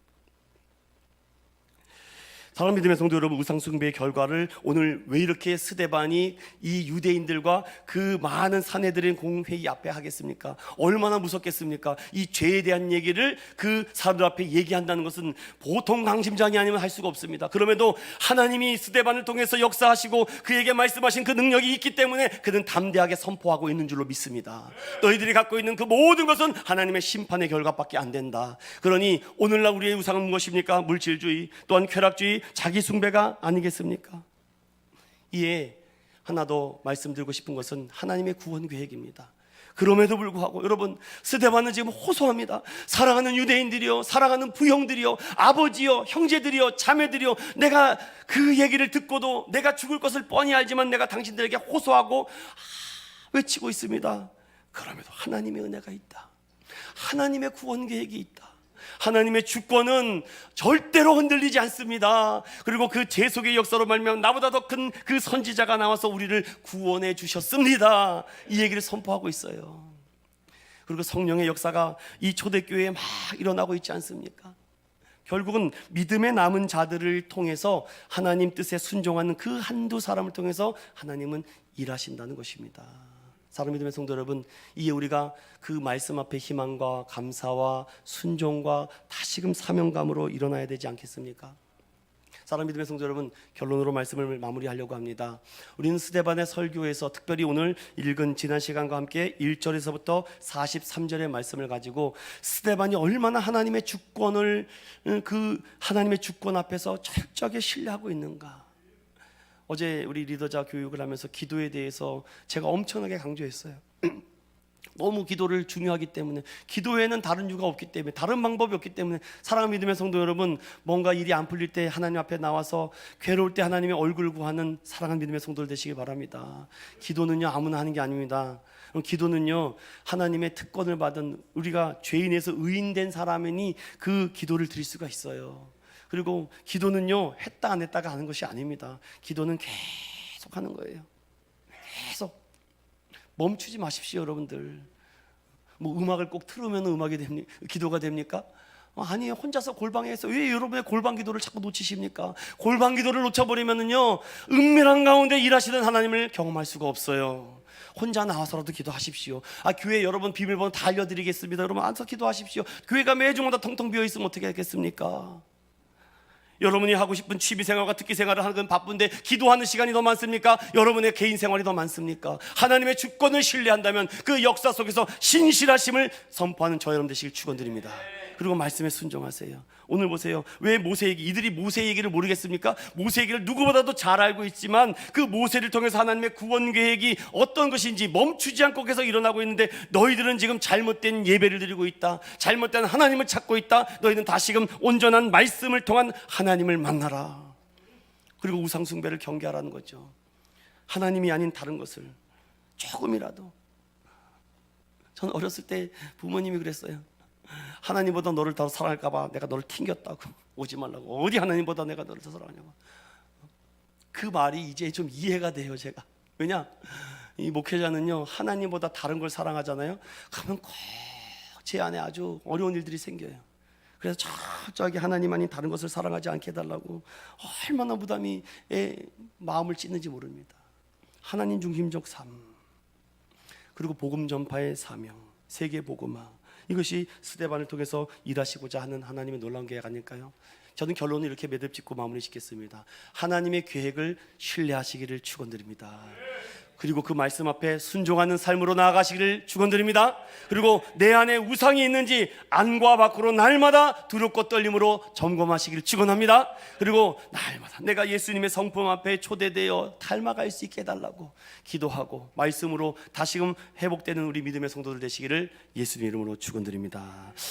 사랑 믿음의 성도 여러분, 우상숭배의 결과를 오늘 왜 이렇게 스데반이 이 유대인들과 그 많은 사내들의 공회의 앞에 하겠습니까? 얼마나 무섭겠습니까? 이 죄에 대한 얘기를 그 사람들 앞에 얘기한다는 것은 보통 강심장이 아니면 할 수가 없습니다. 그럼에도 하나님이 스데반을 통해서 역사하시고 그에게 말씀하신 그 능력이 있기 때문에 그는 담대하게 선포하고 있는 줄로 믿습니다. 너희들이 갖고 있는 그 모든 것은 하나님의 심판의 결과밖에 안 된다. 그러니 오늘날 우리의 우상은 무엇입니까? 물질주의, 또한 쾌락주의, 자기 숭배가 아니겠습니까? 이에 하나 더 말씀드리고 싶은 것은 하나님의 구원 계획입니다. 그럼에도 불구하고 여러분, 스데반은 지금 호소합니다. 사랑하는 유대인들이요, 사랑하는 부형들이요, 아버지요, 형제들이요, 자매들이요, 내가 그 얘기를 듣고도 내가 죽을 것을 뻔히 알지만 내가 당신들에게 호소하고 외치고 있습니다. 그럼에도 하나님의 은혜가 있다. 하나님의 구원 계획이 있다. 하나님의 주권은 절대로 흔들리지 않습니다. 그리고 그 죄속의 역사로 말미암아 나보다 더 큰 그 선지자가 나와서 우리를 구원해 주셨습니다. 이 얘기를 선포하고 있어요. 그리고 성령의 역사가 이 초대교회에 막 일어나고 있지 않습니까? 결국은 믿음의 남은 자들을 통해서 하나님 뜻에 순종하는 그 한두 사람을 통해서 하나님은 일하신다는 것입니다. 사랑 믿음의 성도 여러분, 이에 우리가 그 말씀 앞에 희망과 감사와 순종과 다시금 사명감으로 일어나야 되지 않겠습니까? 사랑 믿음의 성도 여러분, 결론으로 말씀을 마무리하려고 합니다. 우리는 스데반의 설교에서 특별히 오늘 읽은 지난 시간과 함께 1절에서부터 43절의 말씀을 가지고 스데반이 얼마나 하나님의 주권을 그 하나님의 주권 앞에서 철저하게 신뢰하고 있는가. 어제 우리 리더자 교육을 하면서 기도에 대해서 제가 엄청나게 강조했어요. 너무 기도를 중요하기 때문에, 기도에는 다른 이유가 없기 때문에, 다른 방법이 없기 때문에, 사랑하는 믿음의 성도 여러분, 뭔가 일이 안 풀릴 때 하나님 앞에 나와서 괴로울 때 하나님의 얼굴 구하는 사랑하는 믿음의 성도들 되시길 바랍니다. 기도는요 아무나 하는 게 아닙니다. 기도는요 하나님의 특권을 받은, 우리가 죄인에서 의인된 사람이니 그 기도를 드릴 수가 있어요. 그리고 기도는요 했다 안 했다가 하는 것이 아닙니다. 기도는 계속 하는 거예요. 계속 멈추지 마십시오. 여러분들 뭐 음악을 꼭 틀으면 음악이 됩니까? 기도가 됩니까? 아니에요. 혼자서 골방에서 왜 여러분의 골방 기도를 자꾸 놓치십니까? 골방 기도를 놓쳐버리면은요 은밀한 가운데 일하시는 하나님을 경험할 수가 없어요. 혼자 나와서라도 기도하십시오. 교회 여러분 비밀번호 다 알려드리겠습니다. 여러분 앉아서 기도하십시오. 교회가 매주마다 텅텅 비어있으면 어떻게 하겠습니까? 여러분이 하고 싶은 취미생활과 특기생활을 하는 건 바쁜데 기도하는 시간이 더 많습니까? 여러분의 개인 생활이 더 많습니까? 하나님의 주권을 신뢰한다면 그 역사 속에서 신실하심을 선포하는 저 여러분 되시길 축원드립니다. 그리고 말씀에 순종하세요. 오늘 보세요. 왜 모세 얘기, 이들이 모세 얘기를 모르겠습니까? 모세 얘기를 누구보다도 잘 알고 있지만 그 모세를 통해서 하나님의 구원 계획이 어떤 것인지 멈추지 않고 계속 일어나고 있는데, 너희들은 지금 잘못된 예배를 드리고 있다, 잘못된 하나님을 찾고 있다, 너희는 다시금 온전한 말씀을 통한 하나님을 만나라. 그리고 우상숭배를 경계하라는 거죠. 하나님이 아닌 다른 것을 조금이라도. 전 어렸을 때 부모님이 그랬어요. 하나님보다 너를 더 사랑할까 봐 내가 너를 튕겼다고, 오지 말라고. 어디 하나님보다 내가 너를 더 사랑하냐고. 그 말이 이제 좀 이해가 돼요. 제가 왜냐, 이 목회자는요, 하나님보다 다른 걸 사랑하잖아요. 그러면 꼭 제 안에 아주 어려운 일들이 생겨요. 그래서 철저하게 하나님 아닌 다른 것을 사랑하지 않게 해달라고 얼마나 부담이 마음을 찢는지 모릅니다. 하나님 중심적 삶, 그리고 복음 전파의 사명, 세계 복음화, 이것이 스데반을 통해서 일하시고자 하는 하나님의 놀라운 계획 아닐까요? 저는 결론을 이렇게 매듭짓고 마무리 짓겠습니다. 하나님의 계획을 신뢰하시기를 축원드립니다. 그리고 그 말씀 앞에 순종하는 삶으로 나아가시기를 축원드립니다. 그리고 내 안에 우상이 있는지 안과 밖으로 날마다 두렵고 떨림으로 점검하시기를 축원합니다. 그리고 날마다 내가 예수님의 성품 앞에 초대되어 닮아갈 수 있게 해달라고 기도하고 말씀으로 다시금 회복되는 우리 믿음의 성도들 되시기를 예수님 이름으로 축원드립니다.